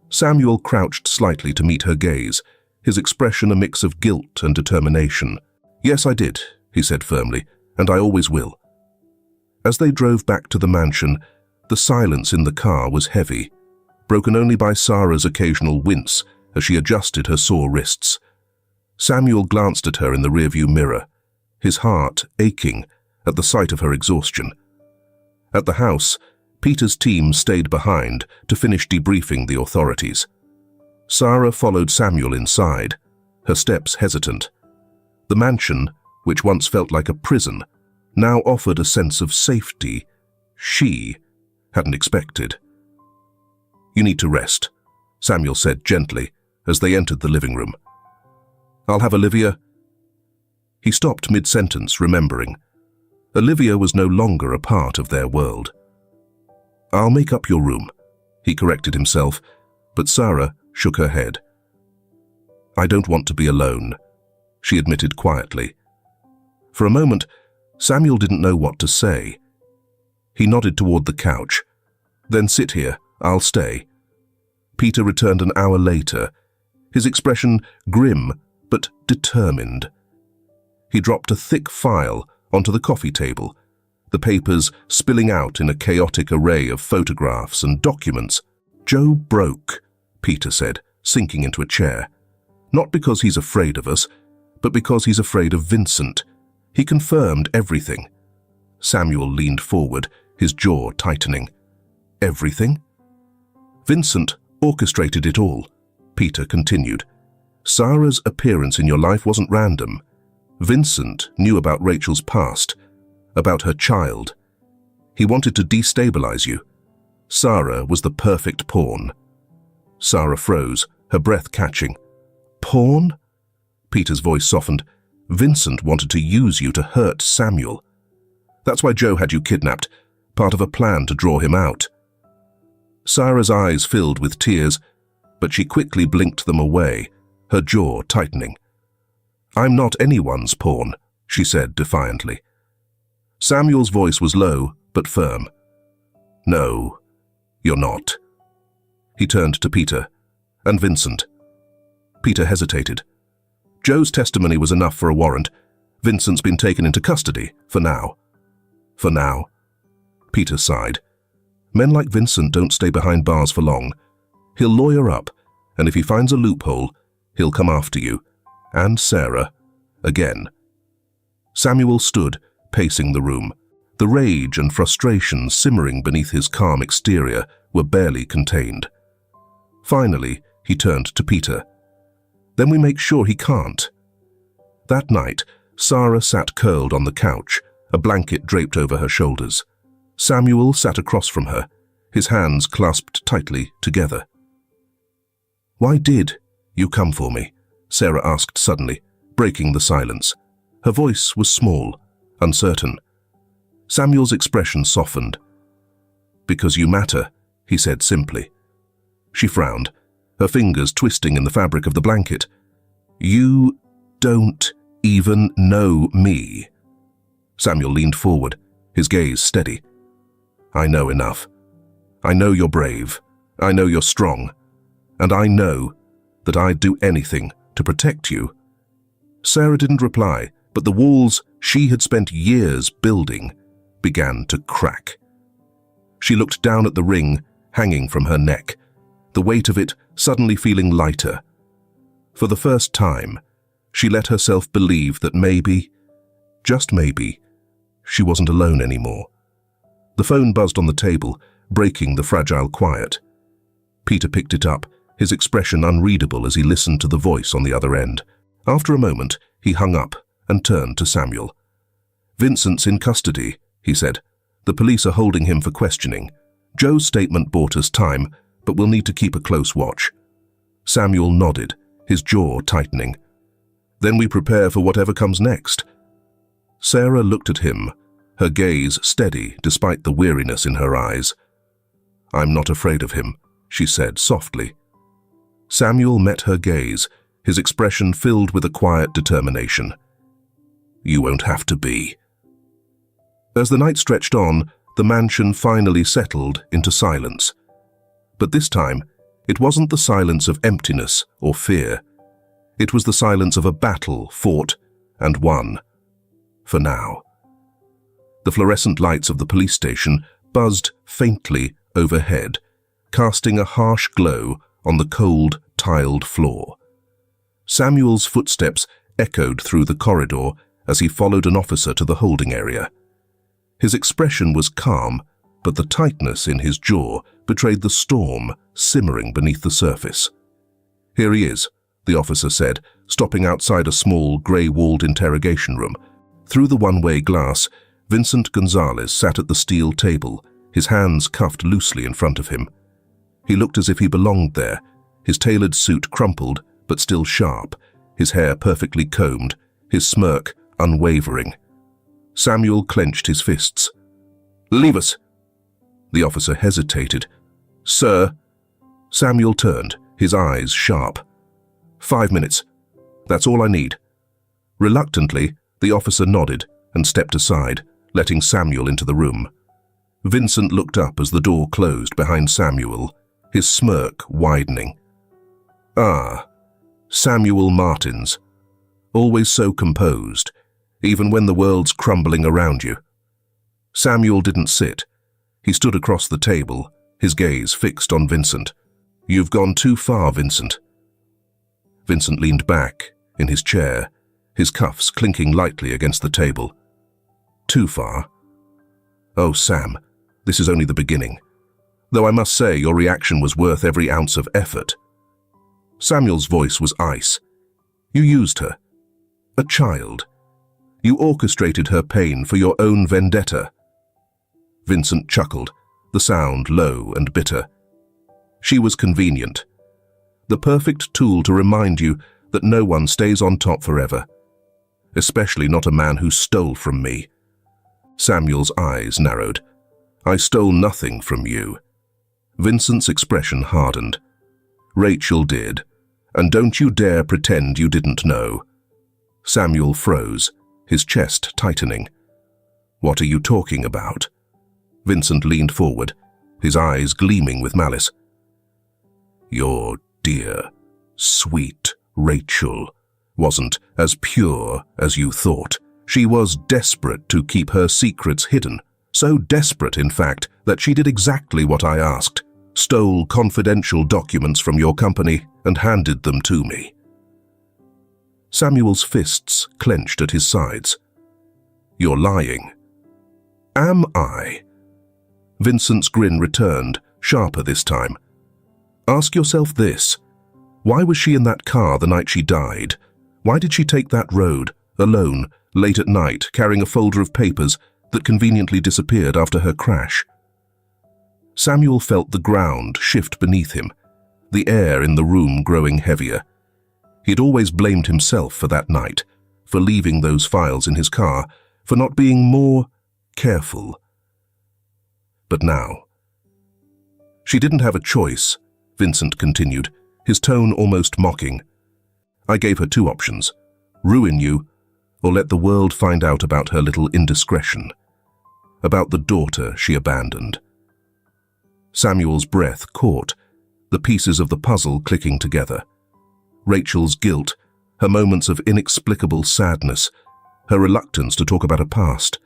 Speaker 1: Samuel crouched slightly to meet her gaze, his expression a mix of guilt and determination. "Yes, I did," he said firmly, "and I always will." As they drove back to the mansion, the silence in the car was heavy, broken only by Sarah's occasional wince as she adjusted her sore wrists. Samuel glanced at her in the rearview mirror, his heart aching at the sight of her exhaustion. At the house, Peter's team stayed behind to finish debriefing the authorities. Sarah followed Samuel inside, her steps hesitant. The mansion, which once felt like a prison, now offered a sense of safety she hadn't expected. "You need to rest," Samuel said gently as they entered the living room. "I'll have Olivia." He stopped mid-sentence, remembering. Olivia was no longer a part of their world. "I'll make up your room," he corrected himself, but Sarah shook her head. "I don't want to be alone," she admitted quietly. For a moment, Samuel didn't know what to say. He nodded toward the couch. "Then sit here, I'll stay." Peter returned an hour later, his expression grim but determined. He dropped a thick file onto the coffee table, the papers spilling out in a chaotic array of photographs and documents. "Joe broke," Peter said, sinking into a chair. "Not because he's afraid of us, but because he's afraid of Vincent. He confirmed everything." Samuel leaned forward, his jaw tightening. "Everything?" "Vincent orchestrated it all," Peter continued. "Sarah's appearance in your life wasn't random. Vincent knew about Rachel's past, about her child. He wanted to destabilize you. Sarah was the perfect pawn." Sarah froze, her breath catching. "Pawn?" Peter's voice softened. "Vincent wanted to use you to hurt Samuel. That's why Joe had you kidnapped, part of a plan to draw him out." Sarah's eyes filled with tears, but she quickly blinked them away, her jaw tightening. "I'm not anyone's pawn," she said defiantly. Samuel's voice was low but firm. "No, you're not." He turned to Peter. "And Vincent?" Peter hesitated. "Joe's testimony was enough for a warrant. Vincent's been taken into custody, for now." "For now?" Peter sighed. "Men like Vincent don't stay behind bars for long. He'll lawyer up, and if he finds a loophole, he'll come after you. And Sarah. Again." Samuel stood, pacing the room. The rage and frustration simmering beneath his calm exterior were barely contained. Finally, he turned to Peter. "Then we make sure he can't." That night, Sarah sat curled on the couch, a blanket draped over her shoulders. Samuel sat across from her, his hands clasped tightly together. "Why did you come for me?" Sarah asked suddenly, breaking the silence. Her voice was small, uncertain. Samuel's expression softened. "Because you matter," he said simply. She frowned, her fingers twisting in the fabric of the blanket. "You don't even know me." Samuel leaned forward, his gaze steady. "I know enough. I know you're brave. I know you're strong. And I know that I'd do anything to protect you." Sarah didn't reply, but the walls she had spent years building began to crack. She looked down at the ring hanging from her neck, the weight of it suddenly feeling lighter. For the first time, she let herself believe that maybe, just maybe, she wasn't alone anymore. The phone buzzed on the table, breaking the fragile quiet. Peter picked it up, his expression unreadable as he listened to the voice on the other end. After a moment, he hung up and turned to Samuel. "Vincent's in custody," he said. "The police are holding him for questioning. Joe's statement bought us time, but we'll need to keep a close watch." Samuel nodded, his jaw tightening. "Then we prepare for whatever comes next." Sarah looked at him, her gaze steady despite the weariness in her eyes. "I'm not afraid of him," she said softly. Samuel met her gaze, his expression filled with a quiet determination. "You won't have to be." As the night stretched on, the mansion finally settled into silence. But this time, it wasn't the silence of emptiness or fear. It was the silence of a battle fought and won. For now. The fluorescent lights of the police station buzzed faintly overhead, casting a harsh glow on the cold, tiled floor. Samuel's footsteps echoed through the corridor as he followed an officer to the holding area. His expression was calm, but the tightness in his jaw betrayed the storm simmering beneath the surface. "Here he is," the officer said, stopping outside a small, grey-walled interrogation room. Through the one-way glass, Vincent Gonzalez sat at the steel table, his hands cuffed loosely in front of him. He looked as if he belonged there, his tailored suit crumpled but still sharp, his hair perfectly combed, his smirk unwavering. Samuel clenched his fists. "Leave us." The officer hesitated. "Sir." Samuel turned, his eyes sharp. 5 minutes. That's all I need." Reluctantly, the officer nodded and stepped aside, letting Samuel into the room. Vincent looked up as the door closed behind Samuel, his smirk widening. Ah, Samuel Martins. Always so composed, even when the world's crumbling around you. Samuel didn't sit. He stood across the table, his gaze fixed on Vincent. "You've gone too far, Vincent." Vincent leaned back in his chair, his cuffs clinking lightly against the table. "Too far? Oh, Sam, this is only the beginning. Though I must say your reaction was worth every ounce of effort." Samuel's voice was ice. "You used her. A child. You orchestrated her pain for your own vendetta." Vincent chuckled, the sound low and bitter. "She was convenient. The perfect tool to remind you that no one stays on top forever. Especially not a man who stole from me." Samuel's eyes narrowed. "I stole nothing from you." Vincent's expression hardened. "Rachel did, and don't you dare pretend you didn't know." Samuel froze, his chest tightening. "What are you talking about?" Vincent leaned forward, his eyes gleaming with malice. "Your dear, sweet Rachel wasn't as pure as you thought. She was desperate to keep her secrets hidden, so desperate, in fact, that she did exactly what I asked, stole confidential documents from your company and handed them to me." Samuel's fists clenched at his sides. "You're lying." "Am I?" Vincent's grin returned, sharper this time. "Ask yourself this. Why was she in that car the night she died? Why did she take that road, alone, late at night, carrying a folder of papers that conveniently disappeared after her crash?" Samuel felt the ground shift beneath him, the air in the room growing heavier. He'd always blamed himself for that night, for leaving those files in his car, for not being more careful. But now... "She didn't have a choice," Vincent continued, his tone almost mocking. "I gave her 2 options, ruin you, or let the world find out about her little indiscretion, about the daughter she abandoned." Samuel's breath caught, the pieces of the puzzle clicking together. Rachel's guilt, her moments of inexplicable sadness, her reluctance to talk about her past.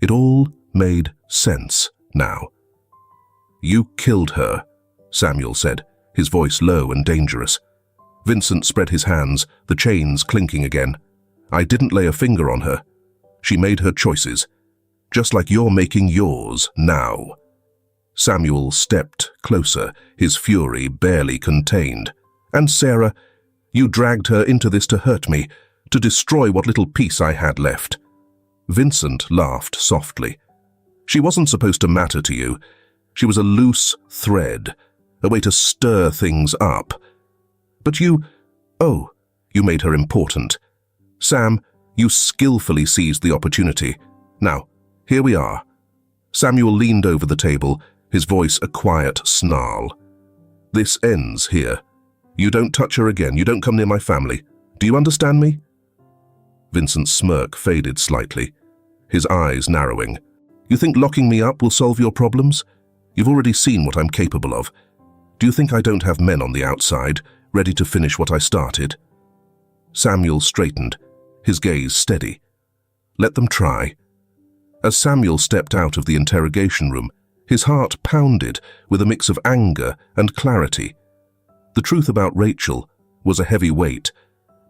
Speaker 1: It all made sense now. "You killed her," Samuel said, his voice low and dangerous. Vincent spread his hands, the chains clinking again. "I didn't lay a finger on her. She made her choices, just like you're making yours now." Samuel stepped closer, his fury barely contained. "And Sarah, you dragged her into this to hurt me, to destroy what little peace I had left." Vincent laughed softly. "She wasn't supposed to matter to you. She was a loose thread, a way to stir things up. But you made her important. Sam, you skillfully seized the opportunity. Now, here we are." Samuel leaned over the table, his voice a quiet snarl. "This ends here. You don't touch her again. You don't come near my family. Do you understand me?" Vincent's smirk faded slightly, his eyes narrowing. "You think locking me up will solve your problems? You've already seen what I'm capable of. Do you think I don't have men on the outside, ready to finish what I started?" Samuel straightened, his gaze steady. Let them try. As Samuel stepped out of the interrogation room, his heart pounded with a mix of anger and clarity. The truth about Rachel was a heavy weight,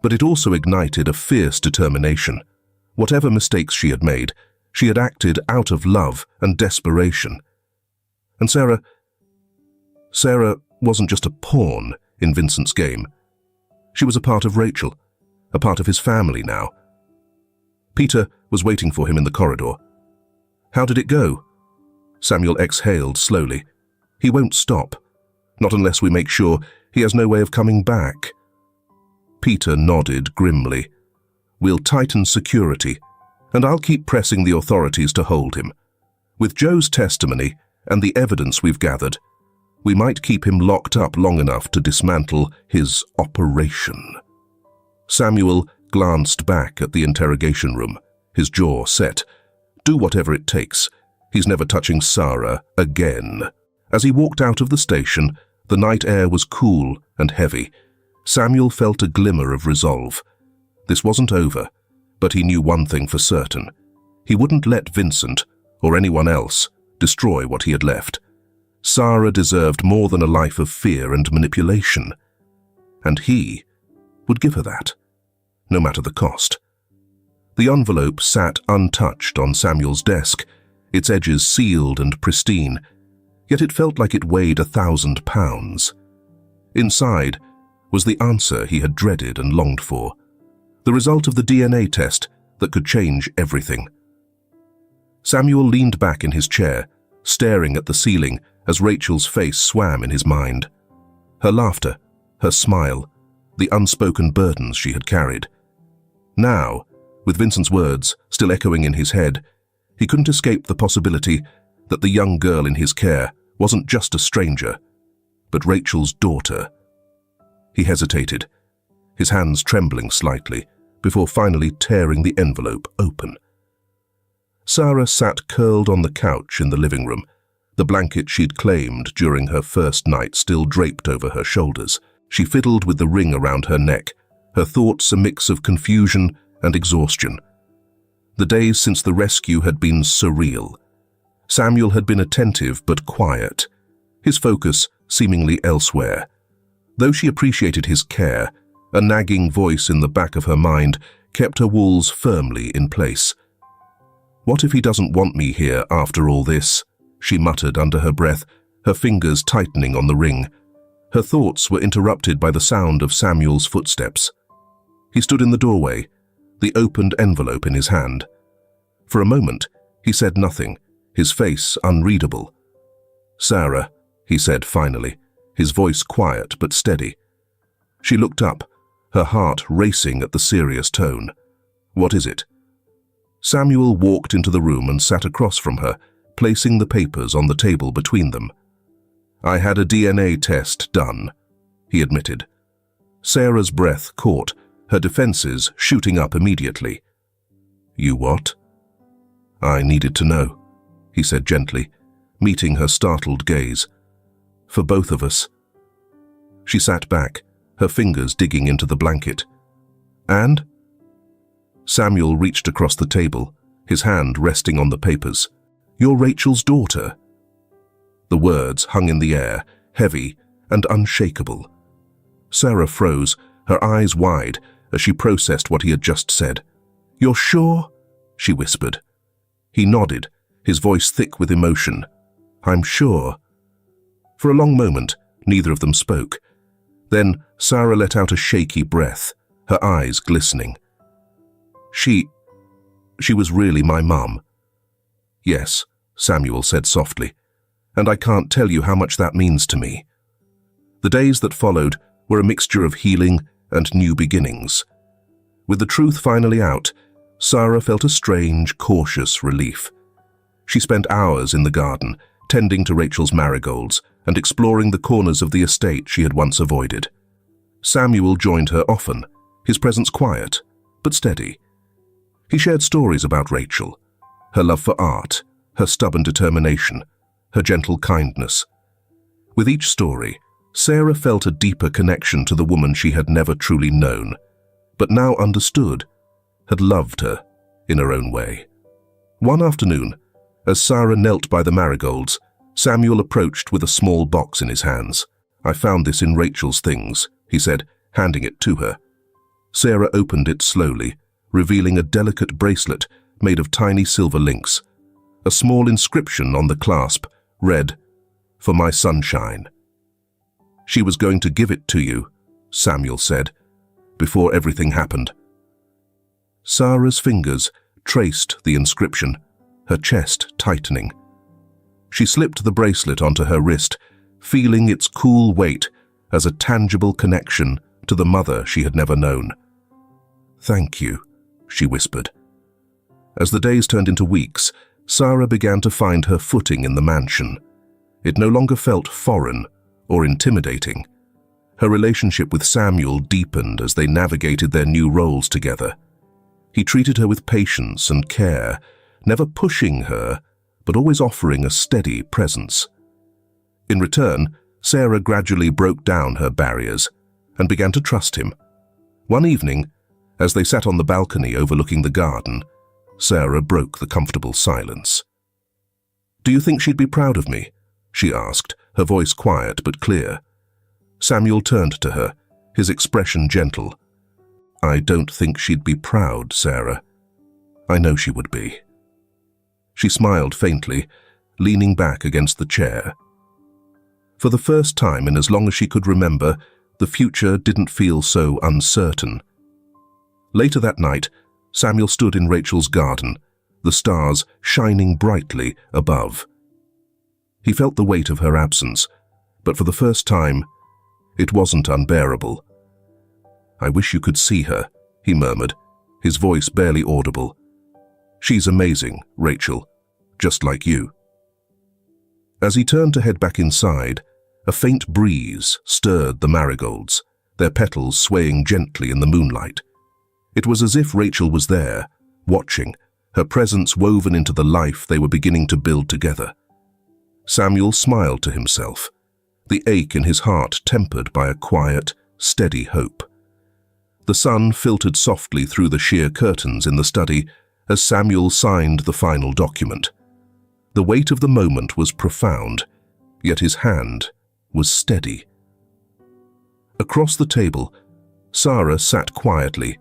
Speaker 1: but it also ignited a fierce determination. Whatever mistakes she had made, she had acted out of love and desperation. And Sarah wasn't just a pawn in Vincent's game. She was a part of Rachel, a part of his family now. Peter was waiting for him in the corridor. How did it go? Samuel exhaled slowly. He won't stop, not unless we make sure he has no way of coming back. Peter nodded grimly. We'll tighten security, and I'll keep pressing the authorities to hold him. With Joe's testimony and the evidence we've gathered, we might keep him locked up long enough to dismantle his operation. Samuel glanced back at the interrogation room, his jaw set. Do whatever it takes. He's never touching Sarah again. As he walked out of the station, the night air was cool and heavy. Samuel felt a glimmer of resolve. This wasn't over, but he knew one thing for certain. He wouldn't let Vincent, or anyone else, destroy what he had left. Sarah deserved more than a life of fear and manipulation. And he would give her that, no matter the cost. The envelope sat untouched on Samuel's desk, its edges sealed and pristine, yet it felt like it weighed 1,000 pounds. Inside was the answer he had dreaded and longed for, the result of the DNA test that could change everything. Samuel leaned back in his chair, staring at the ceiling as Rachel's face swam in his mind. Her laughter, her smile, the unspoken burdens she had carried. Now, with Vincent's words still echoing in his head, he couldn't escape the possibility that the young girl in his care wasn't just a stranger, but Rachel's daughter. He hesitated, his hands trembling slightly, before finally tearing the envelope open. Sarah sat curled on the couch in the living room, the blanket she'd claimed during her first night still draped over her shoulders. She fiddled with the ring around her neck, her thoughts a mix of confusion and exhaustion. The days since the rescue had been surreal. Samuel had been attentive but quiet, his focus seemingly elsewhere. Though she appreciated his care, a nagging voice in the back of her mind kept her walls firmly in place. What if he doesn't want me here after all this? She muttered under her breath, her fingers tightening on the ring. Her thoughts were interrupted by the sound of Samuel's footsteps. He stood in the doorway, the opened envelope in his hand. For a moment, he said nothing, his face unreadable. "Sarah," he said finally, his voice quiet but steady. She looked up, her heart racing at the serious tone. "What is it?" Samuel walked into the room and sat across from her, placing the papers on the table between them. "I had a DNA test done," he admitted. Sarah's breath caught, her defenses shooting up immediately. "You what?" "I needed to know," he said gently, meeting her startled gaze. "For both of us." She sat back, her fingers digging into the blanket. "And?" Samuel reached across the table, his hand resting on the papers. "You're Rachel's daughter." The words hung in the air, heavy and unshakable. Sarah froze, her eyes wide, as she processed what he had just said. "You're sure?" she whispered. He nodded, his voice thick with emotion. "I'm sure." For a long moment, neither of them spoke. Then Sarah let out a shaky breath, her eyes glistening. She was really my mum." "Yes," Samuel said softly, "and I can't tell you how much that means to me." The days that followed were a mixture of healing and new beginnings. With the truth finally out, Sarah felt a strange, cautious relief. She spent hours in the garden, tending to Rachel's marigolds and exploring the corners of the estate she had once avoided. Samuel joined her often, his presence quiet, but steady. He shared stories about Rachel, her love for art, her stubborn determination, her gentle kindness. With each story, Sarah felt a deeper connection to the woman she had never truly known. but now understood, had loved her in her own way. One afternoon, as Sarah knelt by the marigolds, Samuel approached with a small box in his hands. "I found this in Rachel's things," he said, handing it to her. Sarah opened it slowly, revealing a delicate bracelet made of tiny silver links. A small inscription on the clasp read, "For my sunshine." "She was going to give it to you," Samuel said, "before everything happened." Sarah's fingers traced the inscription, her chest tightening. She slipped the bracelet onto her wrist, feeling its cool weight as a tangible connection to the mother she had never known. "Thank you," she whispered. As the days turned into weeks, Sarah began to find her footing in the mansion. It no longer felt foreign or intimidating. Her relationship with Samuel deepened as they navigated their new roles together. He treated her with patience and care, never pushing her, but always offering a steady presence. In return, Sarah gradually broke down her barriers and began to trust him. One evening, as they sat on the balcony overlooking the garden, Sarah broke the comfortable silence. "Do you think she'd be proud of me?" she asked, her voice quiet but clear. Samuel turned to her, his expression gentle. "I don't think she'd be proud, Sarah. I know she would be." She smiled faintly, leaning back against the chair. For the first time in as long as she could remember, the future didn't feel so uncertain. Later that night, Samuel stood in Rachel's garden, the stars shining brightly above. He felt the weight of her absence, but for the first time, it wasn't unbearable. "I wish you could see her," he murmured, his voice barely audible. "She's amazing, Rachel, just like you." As he turned to head back inside, a faint breeze stirred the marigolds, their petals swaying gently in the moonlight. It was as if Rachel was there, watching, her presence woven into the life they were beginning to build together. Samuel smiled to himself, the ache in his heart tempered by a quiet, steady hope. The sun filtered softly through the sheer curtains in the study as Samuel signed the final document. The weight of the moment was profound, yet his hand was steady. Across the table, Sarah sat quietly,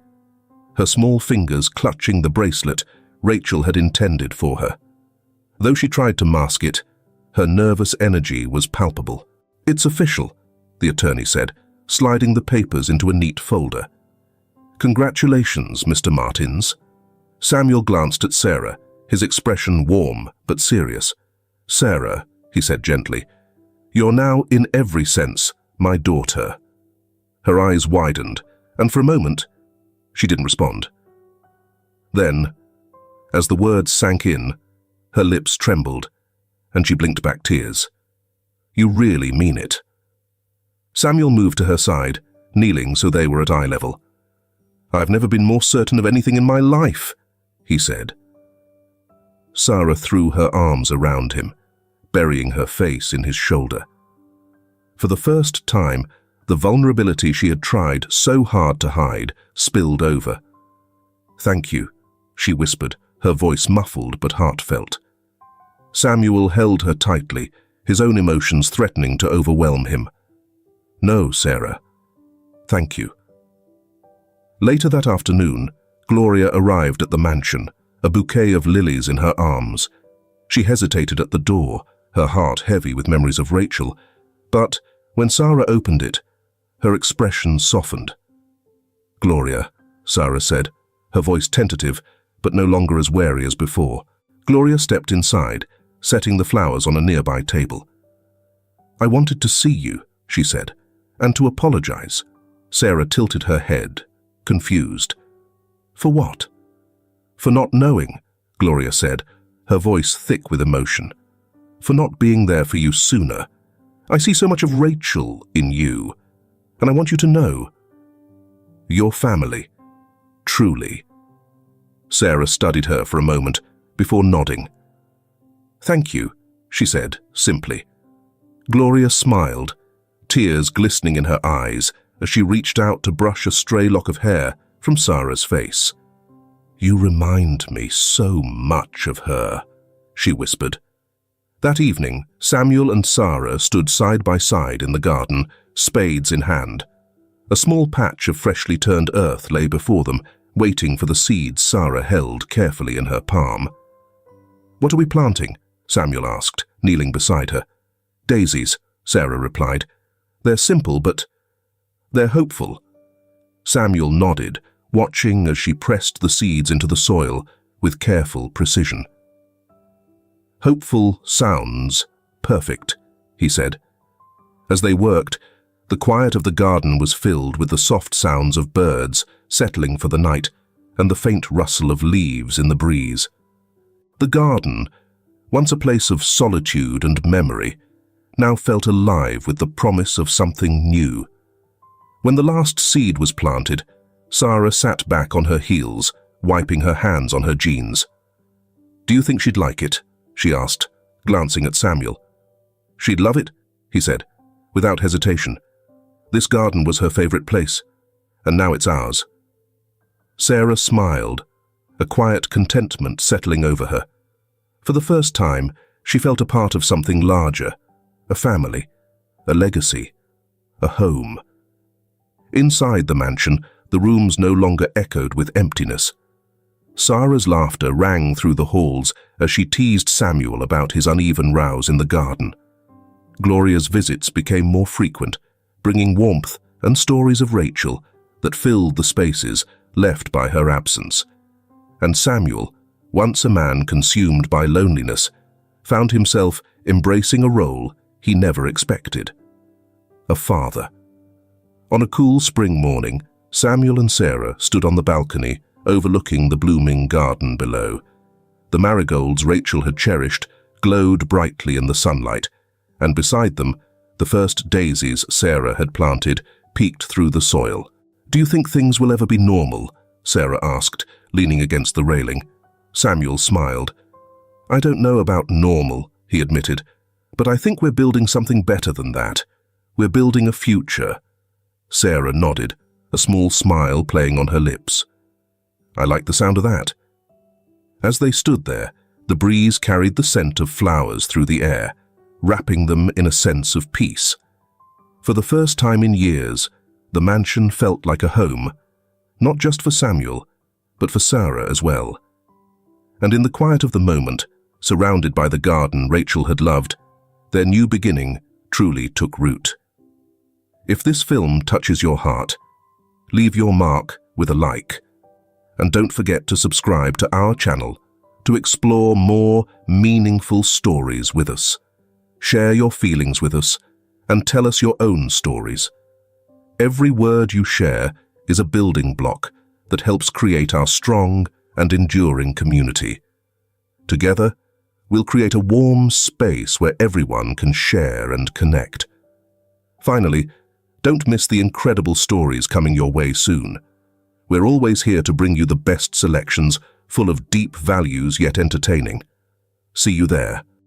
Speaker 1: her small fingers clutching the bracelet Rachel had intended for her. Though she tried to mask it, her nervous energy was palpable. "It's official," the attorney said, sliding the papers into a neat folder. "Congratulations, Mr. Martins." Samuel glanced at Sarah, his expression warm but serious. "Sarah," he said gently, "you're now, in every sense, my daughter." Her eyes widened, and for a moment, she didn't respond. Then, as the words sank in, her lips trembled, and she blinked back tears. "You really mean it." Samuel moved to her side, kneeling so they were at eye level. "I've never been more certain of anything in my life," he said. Sarah threw her arms around him, burying her face in his shoulder. For the first time, the vulnerability she had tried so hard to hide spilled over. "Thank you," she whispered, her voice muffled but heartfelt. Samuel held her tightly, his own emotions threatening to overwhelm him. "No, Sarah. Thank you." Later that afternoon, Gloria arrived at the mansion, a bouquet of lilies in her arms. She hesitated at the door, her heart heavy with memories of Rachel, but when Sarah opened it, her expression softened. "Gloria," Sarah said, her voice tentative, but no longer as wary as before. Gloria stepped inside, setting the flowers on a nearby table. "I wanted to see you," she said, "and to apologize." Sarah tilted her head, confused. "For what?" "For not knowing," Gloria said, her voice thick with emotion. "For not being there for you sooner. I see so much of Rachel in you, and I want you to know. Your family. Truly." Sarah studied her for a moment before nodding. "Thank you," she said simply. Gloria smiled, tears glistening in her eyes as she reached out to brush a stray lock of hair from Sarah's face. "You remind me so much of her," she whispered. That evening, Samuel and Sarah stood side by side in the garden, spades in hand. A small patch of freshly turned earth lay before them, waiting for the seeds Sarah held carefully in her palm. "What are we planting?" Samuel asked, kneeling beside her. "Daisies," Sarah replied. "They're simple, but they're hopeful." Samuel nodded, watching as she pressed the seeds into the soil with careful precision. "Hopeful sounds perfect," he said. As they worked, the quiet of the garden was filled with the soft sounds of birds settling for the night and the faint rustle of leaves in the breeze. The garden, once a place of solitude and memory, now felt alive with the promise of something new. When the last seed was planted, Sarah sat back on her heels, wiping her hands on her jeans. "Do you think she'd like it?" she asked, glancing at Samuel. "She'd love it," he said, without hesitation. "This garden was her favorite place, and now it's ours." Sarah smiled, a quiet contentment settling over her. For the first time, she felt a part of something larger, a family, a legacy, a home. Inside the mansion, the rooms no longer echoed with emptiness. Sarah's laughter rang through the halls as she teased Samuel about his uneven rows in the garden. Gloria's visits became more frequent, bringing warmth and stories of Rachel that filled the spaces left by her absence. And Samuel, once a man consumed by loneliness, found himself embracing a role he never expected: a father. On a cool spring morning, Samuel and Sarah stood on the balcony overlooking the blooming garden below. The marigolds Rachel had cherished glowed brightly in the sunlight, and beside them, the first daisies Sarah had planted peeked through the soil. "Do you think things will ever be normal?" Sarah asked, leaning against the railing. Samuel smiled. "I don't know about normal," he admitted, "but I think we're building something better than that. We're building a future." Sarah nodded, a small smile playing on her lips. "I like the sound of that." As they stood there, the breeze carried the scent of flowers through the air, wrapping them in a sense of peace. For the first time in years, the mansion felt like a home, not just for Samuel, but for Sarah as well. And in the quiet of the moment, surrounded by the garden Rachel had loved, their new beginning truly took root. If this film touches your heart, leave your mark with a like. And don't forget to subscribe to our channel to explore more meaningful stories with us. Share your feelings with us and tell us your own stories. Every word you share is a building block that helps create our strong and enduring community. Together, we'll create a warm space where everyone can share and connect. Finally, don't miss the incredible stories coming your way soon. We're always here to bring you the best selections, full of deep values yet entertaining. See you there.